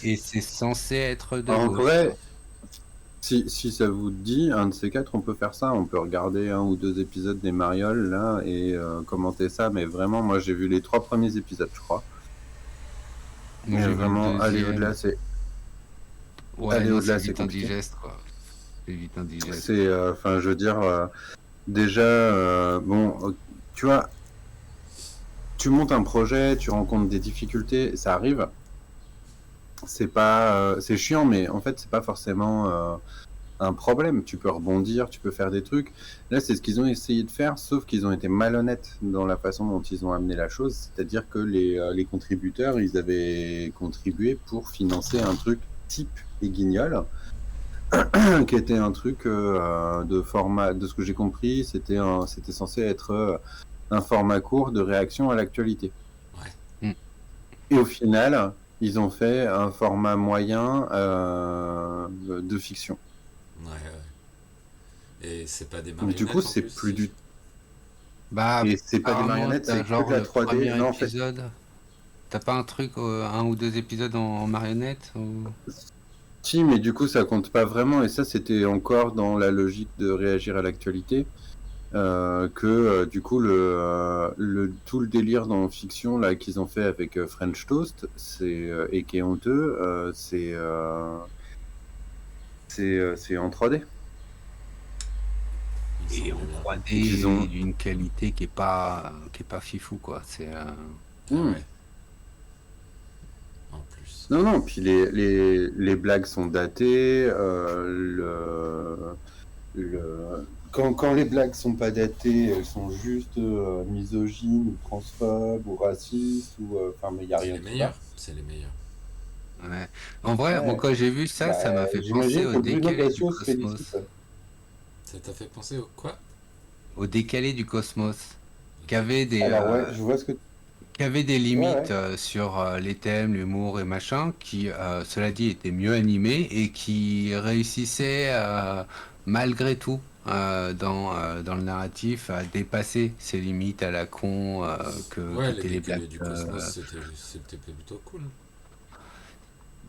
et c'est censé être de En gauche. vrai, si ça vous dit, un de ces 4, on peut faire ça. On peut regarder 1 ou 2 épisodes des Marioles, là, et commenter ça. Mais vraiment, moi, j'ai vu les 3 premiers épisodes, je crois. Moi, Mais j'ai vu vraiment, le aller deuxième. au-delà, c'est... Ouais, aller non, au-delà, c'est c'est vite compliqué. indigeste, quoi. C'est vite indigeste. C'est, enfin, je veux dire, déjà, bon, tu vois, tu montes un projet, tu rencontres des difficultés, ça arrive. C'est pas, c'est chiant, mais en fait, c'est pas forcément un problème. Tu peux rebondir, tu peux faire des trucs. Là, c'est ce qu'ils ont essayé de faire, sauf qu'ils ont été malhonnêtes dans la façon dont ils ont amené la chose. C'est-à-dire que les contributeurs, ils avaient contribué pour financer un truc type Les Guignols, qui était un truc de format, de ce que j'ai compris, c'était censé être un format court de réaction à l'actualité. Ouais. Et au final, ils ont fait un format moyen de fiction. Ouais, ouais. Et c'est pas des Donc, marionnettes du coup, en c'est plus, plus du. Bah, Et c'est pas des apparemment, marionnettes, t'as c'est que genre de la le 3D. premier Non, en fait, épisode. T'as pas un truc, un ou deux épisodes en marionnette si, mais du coup, ça compte pas vraiment. Et ça, c'était encore dans la logique de réagir à l'actualité. Du coup, tout le délire dans fiction là qu'ils ont fait avec French Toast, et qui est honteux, c'est en 3D. il Et en semble bien. 3D Qu'ils ont. d'une qualité qui est pas fifou, quoi. C'est Ah Hmm. ouais, en plus. Non, non, puis les blagues sont datées. Quand les blagues sont pas datées, elles sont juste misogynes ou transphobes ou racistes enfin, mais il y a C'est rien les qui va. meilleurs. C'est les meilleurs. ouais. En vrai, moi Ouais. quand j'ai vu ça, ça m'a fait penser J'imagine au que Bruno décalé du Gassio se félicite. Cosmos. Ça t'a fait penser au quoi? Au décalé du Cosmos. Qui avait des, Alors ouais, je vois ce que. qui avait des Ouais, limites ouais. sur les thèmes, l'humour et machin, qui, cela dit, étaient mieux animés et qui réussissaient malgré tout dans le narratif à dépasser ces limites à la con Ouais, les qu'étaient les blagues. décalés du Cosmos, c'était plutôt cool.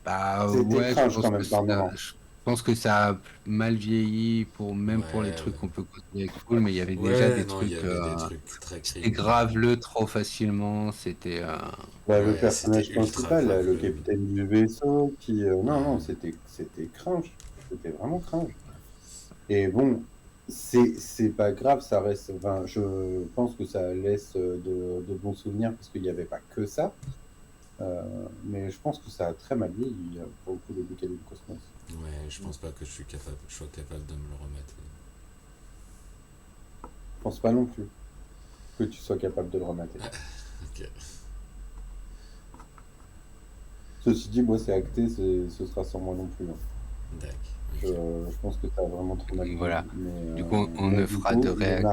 Bah C'était ouais, cringe quand même par moment. je pense que ça a mal vieilli même pour les Ouais, trucs ouais. qu'on peut considérer cool, mais il y avait déjà Ouais, des non, il y trucs, avait des trucs très c'était cringe. grave-le trop facilement, c'était... Bah, le Ouais, personnage c'était ultra principal, là, le grave. capitaine du vaisseau, qui. Non, non, Ouais. c'était cringe. C'était vraiment cringe. Et bon, c'est pas grave, ça reste. Enfin, je pense que ça laisse de bons souvenirs parce qu'il n'y avait pas que ça. Mais je pense que ça a très mal vieilli pour le coup de décaler du Cosmos. Ouais, je pense pas que je sois capable de me le remettre. Je pense pas non plus que tu sois capable de le remettre. Ok. Ceci dit, moi c'est acté, ce sera sans moi non plus. Hein. D'accord. Je pense que ça a vraiment trop mal vieilli. Voilà. Mais, Du coup, on mais ne du fera coup, de react.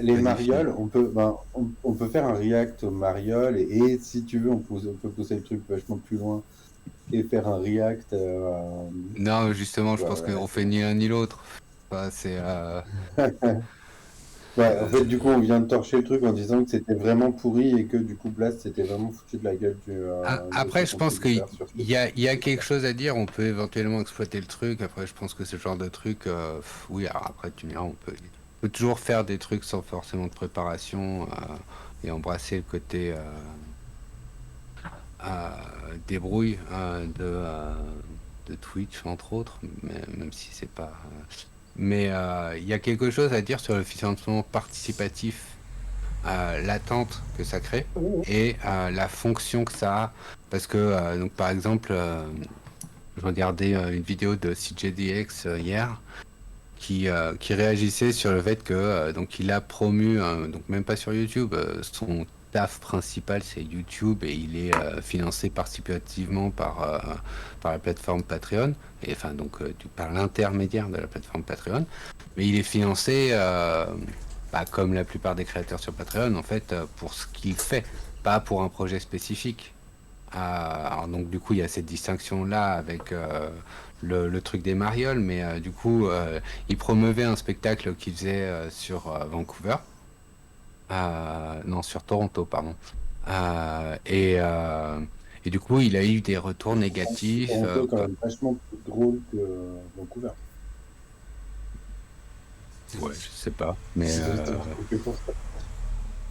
les Vas-y, marioles, on peut faire un react aux marioles et si tu veux, on peut pousser le truc vachement plus loin et faire un react. Non, justement, je Ouais, pense ouais. qu'on fait ni l'un ni l'autre. Enfin, c'est... Ouais, en fait, du coup, on vient de torcher le truc en disant que c'était vraiment pourri et que du coup, Blast s'était vraiment foutu de la gueule de Après, son je pense qu'il contributeur sur ce y a quelque chose à dire. On peut éventuellement exploiter le truc. Après, je pense que ce genre de truc, oui, alors après, tu me diras, on peut toujours faire des trucs sans forcément de préparation et embrasser le côté débrouille de Twitch, entre autres, même si c'est pas... Mais il y a quelque chose à dire sur le financement participatif latente que ça crée et la fonction que ça a. Parce que, donc, par exemple, je regardais une vidéo de CJDX hier qui réagissait sur le fait que donc il a promu, donc même pas sur YouTube, son taf principal c'est YouTube et il est financé participativement par la plateforme Patreon et enfin donc par l'intermédiaire de la plateforme Patreon, mais il est financé comme la plupart des créateurs sur Patreon en fait pour ce qu'il fait, pas pour un projet spécifique. Alors donc du coup il y a cette distinction là avec le truc des marioles, mais du coup il promeuvait un spectacle qu'il faisait sur Vancouver, non sur Toronto pardon, et du coup il a eu des retours négatifs. Toronto, quand même vachement plus drôle que Vancouver. Ouais, je sais pas, mais ça.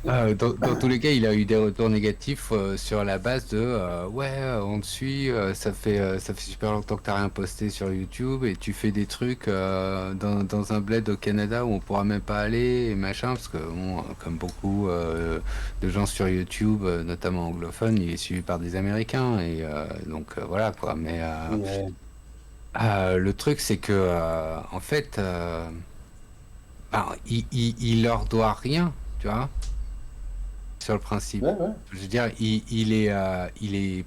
dans tous les cas, il a eu des retours négatifs sur la base de on te suit, ça fait super longtemps que t'as rien posté sur YouTube et tu fais des trucs dans un bled au Canada où on pourra même pas aller et machin, parce que bon, comme beaucoup de gens sur YouTube, notamment anglophones, il est suivi par des Américains et donc voilà quoi. Mais le truc c'est que en fait, il leur doit rien, tu vois. Sur le principe. Ouais, ouais. Je veux dire, il est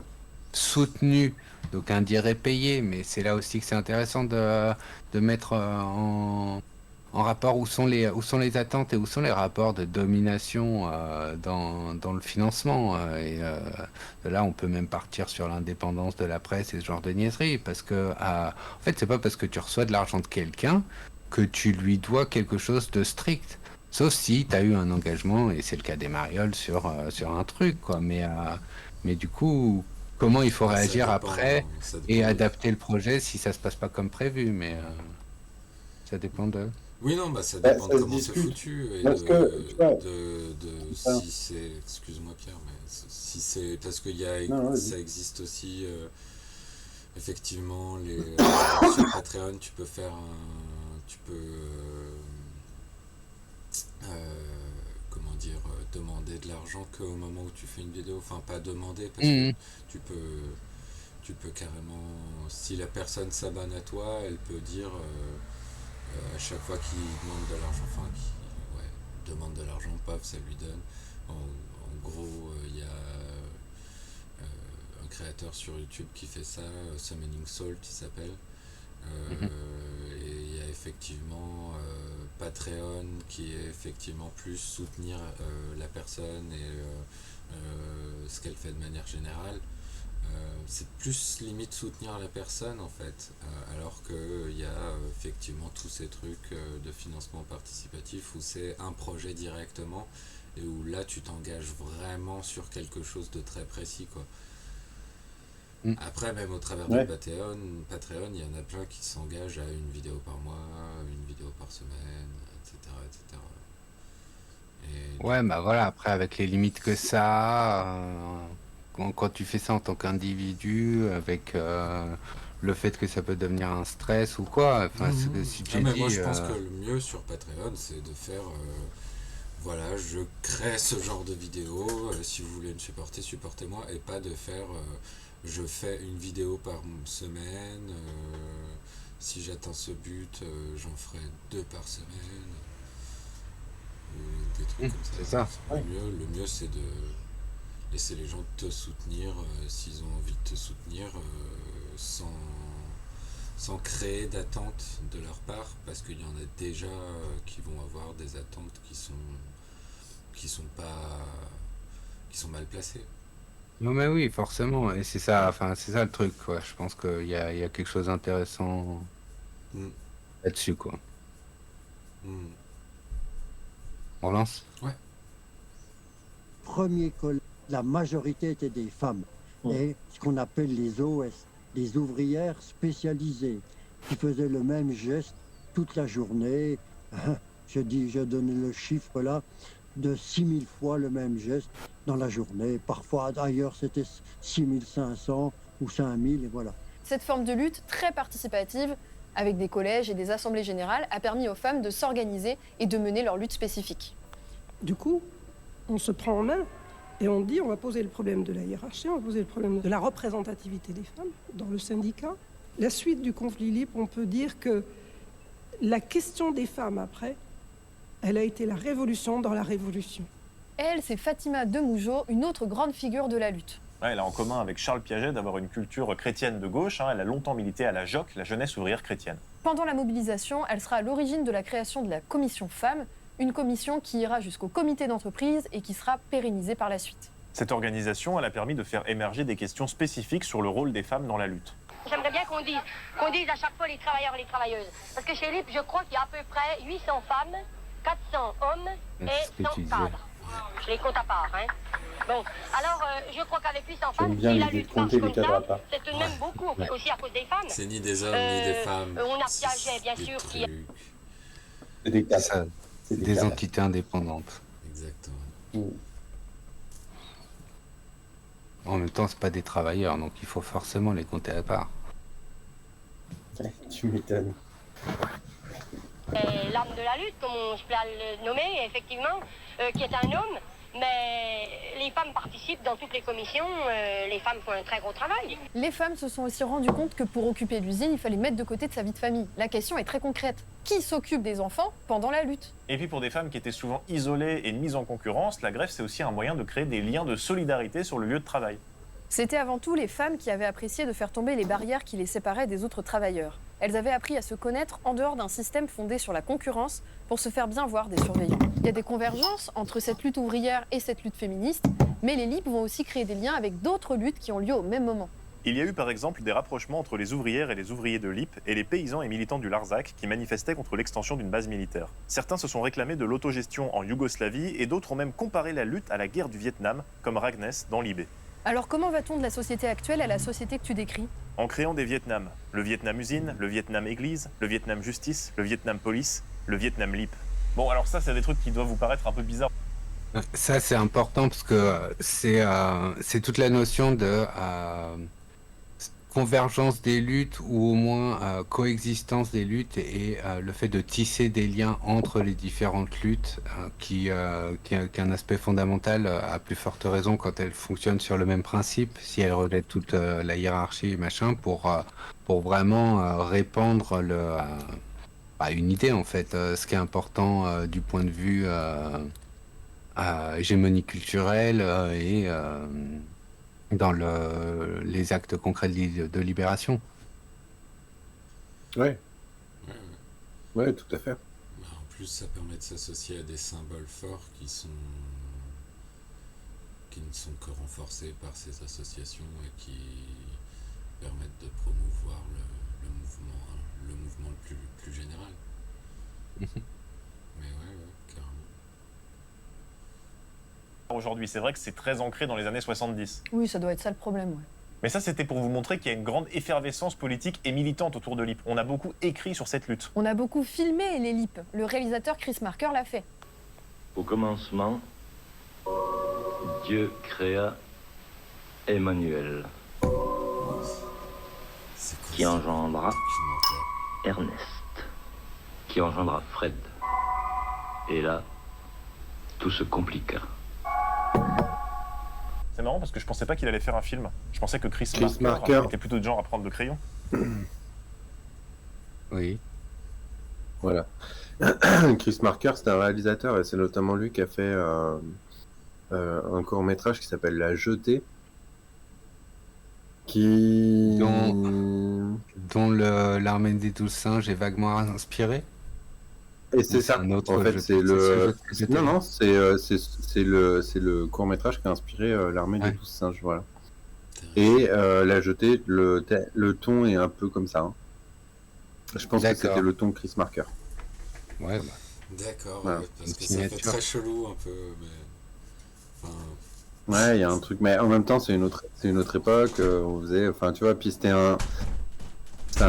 soutenu, donc un dirait payé, mais c'est là aussi que c'est intéressant de mettre en en rapport où sont les attentes et où sont les rapports de domination dans le financement. De là, on peut même partir sur l'indépendance de la presse et ce genre de niaiseries. Parce que, en fait, c'est pas parce que tu reçois de l'argent de quelqu'un que tu lui dois quelque chose de strict. Sauf si tu as eu un engagement, et c'est le cas des Marioles, sur un truc, quoi. Mais du coup, comment il faut Ça réagir dépend, après ça et dépend de- adapter le projet si ça se passe pas comme prévu. Mais ça dépend de... Oui, non, bah ça Bah, dépend ça de se comment c'est discute. foutu et Parce que, tu vois, enfin, si c'est, excuse-moi Pierre, mais si c'est parce qu'il y a, non, vas-y. ça existe aussi effectivement sur Patreon, tu peux faire comment dire, demander de l'argent qu'au moment où tu fais une vidéo, enfin pas demander parce que Mhm. tu peux carrément, si la personne s'abonne à toi, elle peut dire à chaque fois qu'il demande de l'argent, enfin qui demande de l'argent, paf, ça lui donne. En gros, il y a un créateur sur YouTube qui fait ça, Summoning Soul, qui s'appelle. Et il y a effectivement Patreon qui est effectivement plus soutenir la personne et ce qu'elle fait de manière générale. C'est plus limite soutenir la personne en fait, alors qu'il y a effectivement tous ces trucs de financement participatif où c'est un projet directement et où là tu t'engages vraiment sur quelque chose de très précis quoi. Après même au travers de Patreon, il y en a plein qui s'engagent à une vidéo par mois, une vidéo par semaine, etc. etc. Et Ouais, bah voilà, après avec les limites que ça a, quand tu fais ça en tant qu'individu, avec le fait que ça peut devenir un stress ou quoi, enfin, si Ah, j'ai mais dit... moi je pense que le mieux sur Patreon c'est de faire voilà, je crée ce genre de vidéo, si vous voulez me supporter, supportez-moi, et pas de faire je fais une vidéo par semaine, si j'atteins ce but, j'en ferai 2 par semaine, ou des trucs comme ça. c'est ça. Le mieux c'est de laisser les gens te soutenir s'ils ont envie de te soutenir sans créer d'attentes de leur part, parce qu'il y en a déjà qui vont avoir des attentes qui sont mal placées. Non mais oui, forcément, et c'est ça, enfin c'est ça le truc, quoi. Je pense qu'il y a quelque chose d'intéressant là-dessus, quoi. On lance? Ouais. Premier collège, la majorité étaient des femmes. Et ce qu'on appelle les OS, les ouvrières spécialisées, qui faisaient le même geste toute la journée. Je donne le chiffre là, de 6000 fois le même geste dans la journée. Parfois, d'ailleurs, c'était 6500 ou 5000, et voilà. Cette forme de lutte très participative, avec des collèges et des assemblées générales, a permis aux femmes de s'organiser et de mener leur lutte spécifique. Du coup, on se prend en main et on dit on va poser le problème de la hiérarchie, on va poser le problème de la représentativité des femmes dans le syndicat. La suite du conflit libre, on peut dire que la question des femmes après, elle a été la révolution dans la révolution. Elle, c'est Fatima Demougeot, une autre grande figure de la lutte. Ouais, elle a en commun avec Charles Piaget d'avoir une culture chrétienne de gauche. Elle a longtemps milité à la JOC, la Jeunesse ouvrière chrétienne. Pendant la mobilisation, elle sera à l'origine de la création de la commission femmes, une commission qui ira jusqu'au comité d'entreprise et qui sera pérennisée par la suite. Cette organisation, elle a permis de faire émerger des questions spécifiques sur le rôle des femmes dans la lutte. J'aimerais bien qu'on dise à chaque fois les travailleurs et les travailleuses. Parce que chez LIP, je crois qu'il y a à peu près 800 femmes, 400 hommes et 100 cadres. Je les compte à part, hein. Bon, alors je crois qu'avec 800 femmes, si la lutte marche comme ça, c'est tout de même beaucoup, aussi à cause des femmes. C'est ni des hommes ni des femmes. On a Piaget, bien sûr, qui... C'est des entités indépendantes. Exactement. En même temps, c'est pas des travailleurs, donc il faut forcément les compter à part. Tu m'étonnes. L'âme de la lutte, comme je peux le nommer, effectivement, qui est un homme, mais les femmes participent dans toutes les commissions, les femmes font un très gros travail. Les femmes se sont aussi rendues compte que pour occuper l'usine, il fallait mettre de côté de sa vie de famille. La question est très concrète. Qui s'occupe des enfants pendant la lutte? Et puis pour des femmes qui étaient souvent isolées et mises en concurrence, la grève c'est aussi un moyen de créer des liens de solidarité sur le lieu de travail. C'était avant tout les femmes qui avaient apprécié de faire tomber les barrières qui les séparaient des autres travailleurs. elles avaient appris à se connaître en dehors d'un système fondé sur la concurrence pour se faire bien voir des surveillants. Il y a des convergences entre cette lutte ouvrière et cette lutte féministe, mais les LIP vont aussi créer des liens avec d'autres luttes qui ont lieu au même moment. Il y a eu par exemple des rapprochements entre les ouvrières et les ouvriers de LIP et les paysans et militants du Larzac qui manifestaient contre l'extension d'une base militaire. Certains se sont réclamés de l'autogestion en Yougoslavie et d'autres ont même comparé la lutte à la guerre du Vietnam, comme Ragnes dans Libé. Alors comment va-t-on de la société actuelle à la société que tu décris? En créant des Vietnams. Le Vietnam usine, le Vietnam église, le Vietnam justice, le Vietnam police, le Vietnam LIP. Bon, alors ça, c'est des trucs qui doivent vous paraître un peu bizarres. Ça, c'est important parce que c'est toute la notion de convergence des luttes ou au moins coexistence des luttes et le fait de tisser des liens entre les différentes luttes qui a un aspect fondamental à plus forte raison quand elles fonctionnent sur le même principe, si elles relèvent toute la hiérarchie et machin pour vraiment répandre une idée en fait, ce qui est important du point de vue hégémonie culturelle et dans les actes concrets de libération. Ouais. Ouais, tout à fait. En plus, ça permet de s'associer à des symboles forts qui ne sont que renforcés par ces associations et qui permettent de promouvoir le mouvement le plus général. Mais ouais, carrément. Aujourd'hui, c'est vrai que c'est très ancré dans les années 70. Oui, ça doit être ça le problème, ouais. Mais ça, c'était pour vous montrer qu'il y a une grande effervescence politique et militante autour de LIP. On a beaucoup écrit sur cette lutte. On a beaucoup filmé les LIP. Le réalisateur Chris Marker l'a fait. Au commencement, Dieu créa Emmanuel, qui engendra Ernest, qui engendra Fred. Et là, tout se compliqua. C'est marrant parce que je pensais pas qu'il allait faire un film. Je pensais que Chris Marker était plutôt de genre à prendre le crayon. Oui. Voilà. Chris Marker, c'est un réalisateur et c'est notamment lui qui a fait un court-métrage qui s'appelle La Jetée. Dont l'armée des 12 singes est vaguement inspirée. Et c'est ça. Un autre en fait, jeu- c'est le. c'est- Non, c'est le court-métrage qui a inspiré l'armée des 12 singes, voilà. Et La Jetée, le ton est un peu comme ça. Hein. Je pense que c'était le ton de Chris Marker. Ouais, D'accord, Voilà. ouais, parce que Une ça fait signature. très chelou un peu, mais... Enfin, Ouais, il y a un truc, mais en même temps, c'est une autre époque. On faisait, enfin, tu vois, puis c'était un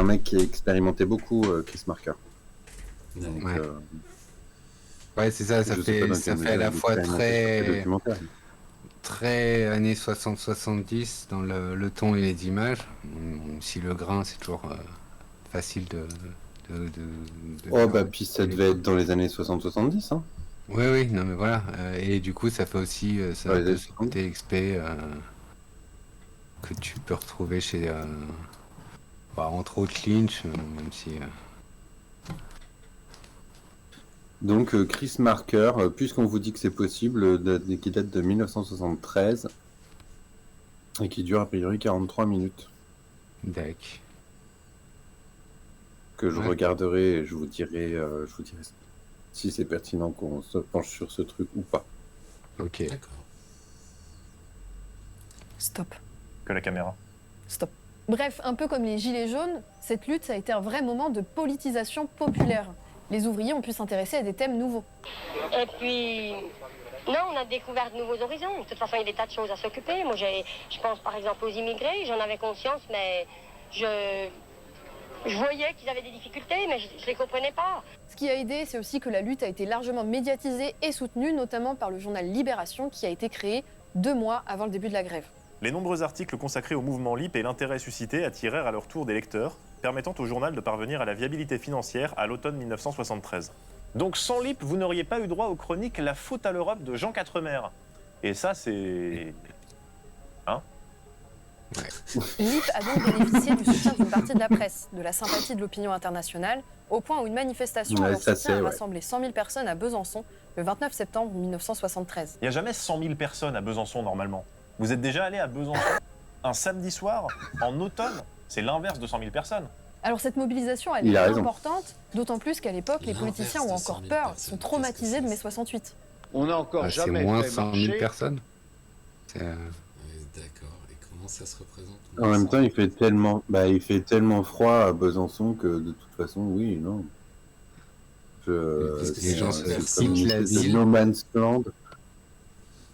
mec qui expérimentait beaucoup, Chris Marker. Donc, Ouais. Ouais, c'est ça, ça je sais pas dans fait quelle à la mesure fois il expérimentait sur ses documentaires. très années 60-70 dans le ton et les images. Même si le grain, c'est toujours facile de Oh, bah, puis ça devait être dans les années 60-70, hein. Oui, oui, non mais voilà. Et du coup, ça fait aussi ça a un peu ce côté XP que tu peux retrouver chez, entre autres Lynch, même si... Donc Chris Marker, puisqu'on vous dit que c'est possible, qui date de 1973 et qui dure a priori 43 minutes. D'accord. Que je Ouais. regarderai et je vous dirai si c'est pertinent qu'on se penche sur ce truc ou pas. Ok. Stop. Que la caméra. Stop. Bref, un peu comme les Gilets jaunes, cette lutte, ça a été un vrai moment de politisation populaire. Les ouvriers ont pu s'intéresser à des thèmes nouveaux. Et puis, non, on a découvert de nouveaux horizons. De toute façon, il y a des tas de choses à s'occuper. Moi, je pense par exemple aux immigrés, j'en avais conscience, mais je voyais qu'ils avaient des difficultés, mais je ne les comprenais pas. Ce qui a aidé, c'est aussi que la lutte a été largement médiatisée et soutenue, notamment par le journal Libération, qui a été créé 2 mois avant le début de la grève. Les nombreux articles consacrés au mouvement LIP et l'intérêt suscité attirèrent à leur tour des lecteurs, permettant au journal de parvenir à la viabilité financière à l'automne 1973. Donc sans LIP, vous n'auriez pas eu droit aux chroniques La faute à l'Europe de Jean Quatremer. Et ça, c'est... Hein? LIP a donc bénéficié du soutien d'une partie de la presse, de la sympathie de l'opinion internationale, au point où une manifestation Ouais, à leur ça, soutien a c'est, ouais. rassemblé 100 000 personnes à Besançon le 29 septembre 1973. Il n'y a jamais 100 000 personnes à Besançon normalement. Vous êtes déjà allé à Besançon un samedi soir, en automne? C'est l'inverse de 100 000 personnes. Alors cette mobilisation, elle Il est a raison. importante, d'autant plus qu'à l'époque, les L'inverse politiciens ont de encore 100 000 peur, personnes, sont traumatisés de mai qu'est-ce que 68. On n'a encore C'est jamais moins fait 100 000 marcher. personnes. C'est, D'accord. Et comment ça se représente En même temps, il fait tellement froid à Besançon que de toute façon, oui, non. Parce que les gens c'est se personne, quittent je la veux dire. ville. No Man's Land.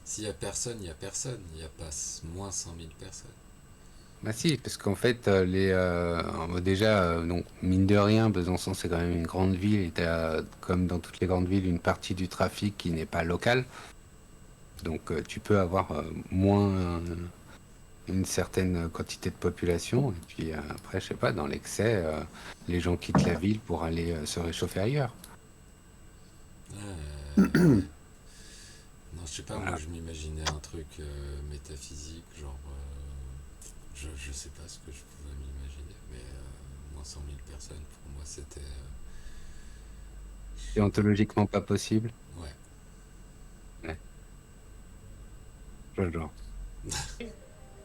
S'il y a personne, il y a personne. Il n'y a pas moins 100 000 personnes. Bah si, parce qu'en fait, déjà, donc, mine de rien, Besançon, c'est quand même une grande ville, et t'as, comme dans toutes les grandes villes, une partie du trafic qui n'est pas locale. Donc, tu peux avoir moins une certaine quantité de population, et puis après, je sais pas, dans l'excès, les gens quittent la ville pour aller se réchauffer ailleurs. Non, je sais pas, Voilà. moi je m'imaginais un truc métaphysique, genre. Je sais pas ce que je pouvais m'imaginer, mais moins 100 000 personnes, pour moi c'était. Déontologiquement pas possible. Ouais. Genre.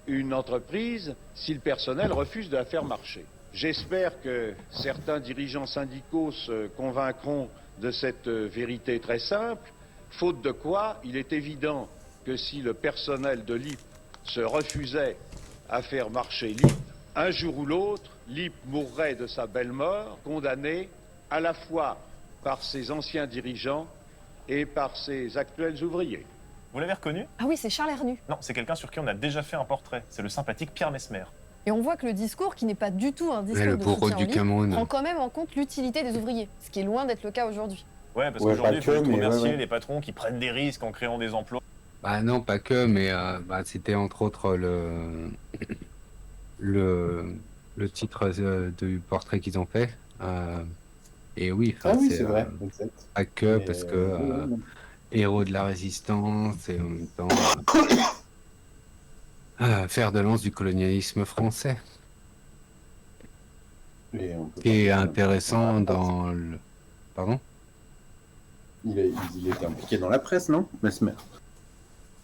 Une entreprise si le personnel refuse de la faire marcher. J'espère que certains dirigeants syndicaux se convaincront de cette vérité très simple, faute de quoi il est évident que si le personnel de l'IP se refusait à faire marcher l'IP, un jour ou l'autre, l'IP mourrait de sa belle mort, condamné à la fois par ses anciens dirigeants et par ses actuels ouvriers. Vous l'avez reconnu? Ah oui, c'est Charles Hernu. Non, c'est quelqu'un sur qui on a déjà fait un portrait. C'est le sympathique Pierre Messmer. Et on voit que le discours, qui n'est pas du tout un discours le de bourreau soutien du au LIP, Cameroun. prend quand même en compte l'utilité des ouvriers, ce qui est loin d'être le cas aujourd'hui. Ouais, parce Ouais, qu'aujourd'hui, il pas faut que, juste mais remercier ouais. les patrons qui prennent des risques en créant des emplois. Bah non, pas que, mais c'était entre autres le titre du portrait qu'ils ont fait. Et oui, Ah oui, c'est c'est vrai, exact. pas que, Mais, parce que héros de la résistance et en même temps fer de lance du colonialisme français. Et on peut Qui est pas- intéressant dans le... Pardon? Il était impliqué dans la presse, non, Mesmer?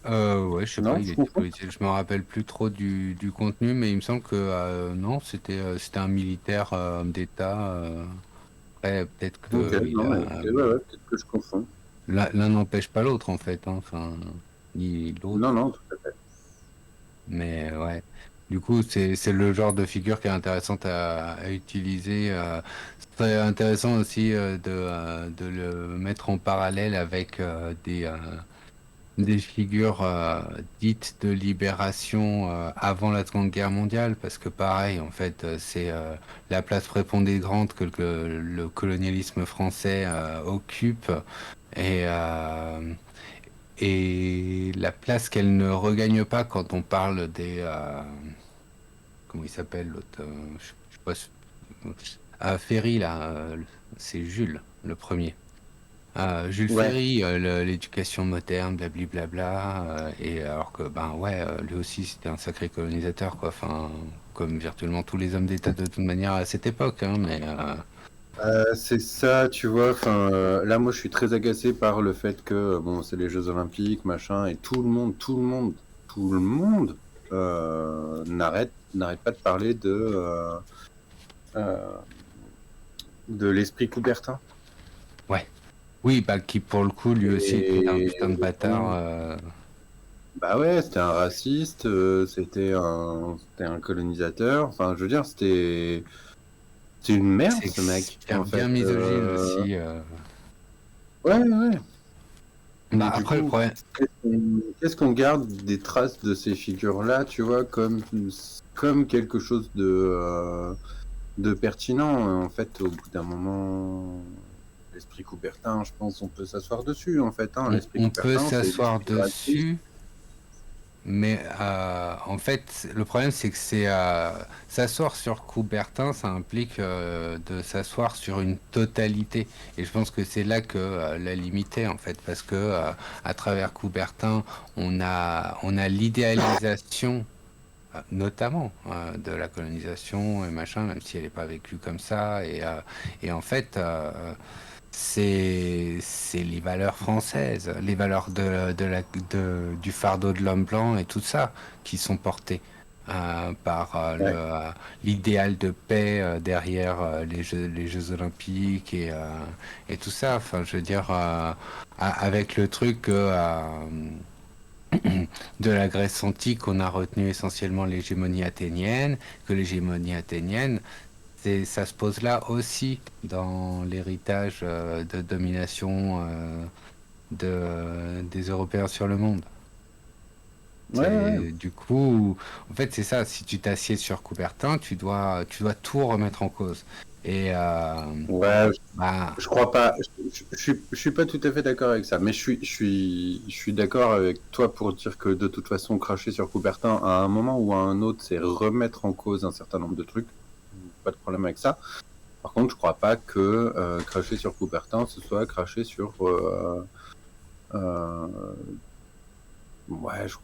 Ouais, je sais Non, pas, je il était comprends. politique. Je me rappelle plus trop du contenu, mais il me semble que non, c'était un militaire d'État. Après, peut-être que Ok, il non, a- mais ouais, peut-être que je confonds. l'un n'empêche pas l'autre en fait, hein, enfin, ni l'autre. Non, non, tout à fait. Mais ouais. Du coup, c'est le genre de figure qui est intéressante à utiliser. C'est intéressant aussi de le mettre en parallèle avec des figures dites de libération avant la Seconde Guerre mondiale, parce que pareil, en fait, c'est la place prépondérante que le colonialisme français occupe et la place qu'elle ne regagne pas quand on parle des... comment il s'appelle l'autre je sais pas, Ferry, là, c'est Jules, le premier. Jules Ouais. Ferry, l'éducation moderne, blablabla, et alors que, ben ouais, lui aussi c'était un sacré colonisateur, quoi, enfin, comme virtuellement tous les hommes d'État de toute manière à cette époque, hein, mais... C'est ça, tu vois. Enfin, là, moi, je suis très agacé par le fait que, bon, c'est les Jeux Olympiques, machin, et tout le monde n'arrête pas de parler de l'esprit Coubertin. Ouais. Oui, bah qui pour le coup, lui aussi, était un Et- putain de bâtard. Bah ouais, c'était un raciste, c'était un colonisateur. Enfin, je veux dire, c'était une merde, C'est ce mec. bien, en fait. bien misogyne aussi. Ouais, ouais. Bah, Mais du après, le coup, problème... qu'est-ce qu'on garde des traces de ces figures-là, tu vois, comme quelque chose de pertinent. En fait, au bout d'un moment, l'esprit Coubertin, je pense, on peut s'asseoir dessus, en fait. Hein. L'esprit On peut Coubertin, c'est s'asseoir l'esprit raciste. dessus, mais en fait, le problème, c'est que s'asseoir sur Coubertin, ça implique de s'asseoir sur une totalité. Et je pense que c'est là que la limite est, en fait, parce que à travers Coubertin, on a l'idéalisation, notamment de la colonisation et machin, même si elle n'est pas vécue comme ça. Et en fait, c'est les valeurs françaises, les valeurs du fardeau de l'homme blanc et tout ça qui sont portées. par l'idéal de paix derrière les Jeux Olympiques et tout ça. Enfin, je veux dire, avec le truc que de la Grèce antique, on a retenu essentiellement l'hégémonie athénienne, que l'hégémonie athénienne, ça se pose là aussi dans l'héritage de domination des Européens sur le monde. Du coup, en fait, c'est ça. Si tu t'assieds sur Coubertin, tu dois tout remettre en cause. Et je crois pas. Je suis pas tout à fait d'accord avec ça, mais je suis d'accord avec toi pour dire que de toute façon, cracher sur Coubertin à un moment ou à un autre, c'est remettre en cause un certain nombre de trucs. Pas de problème avec ça. Par contre, je crois pas que cracher sur Coubertin, ce soit cracher sur. Ouais, je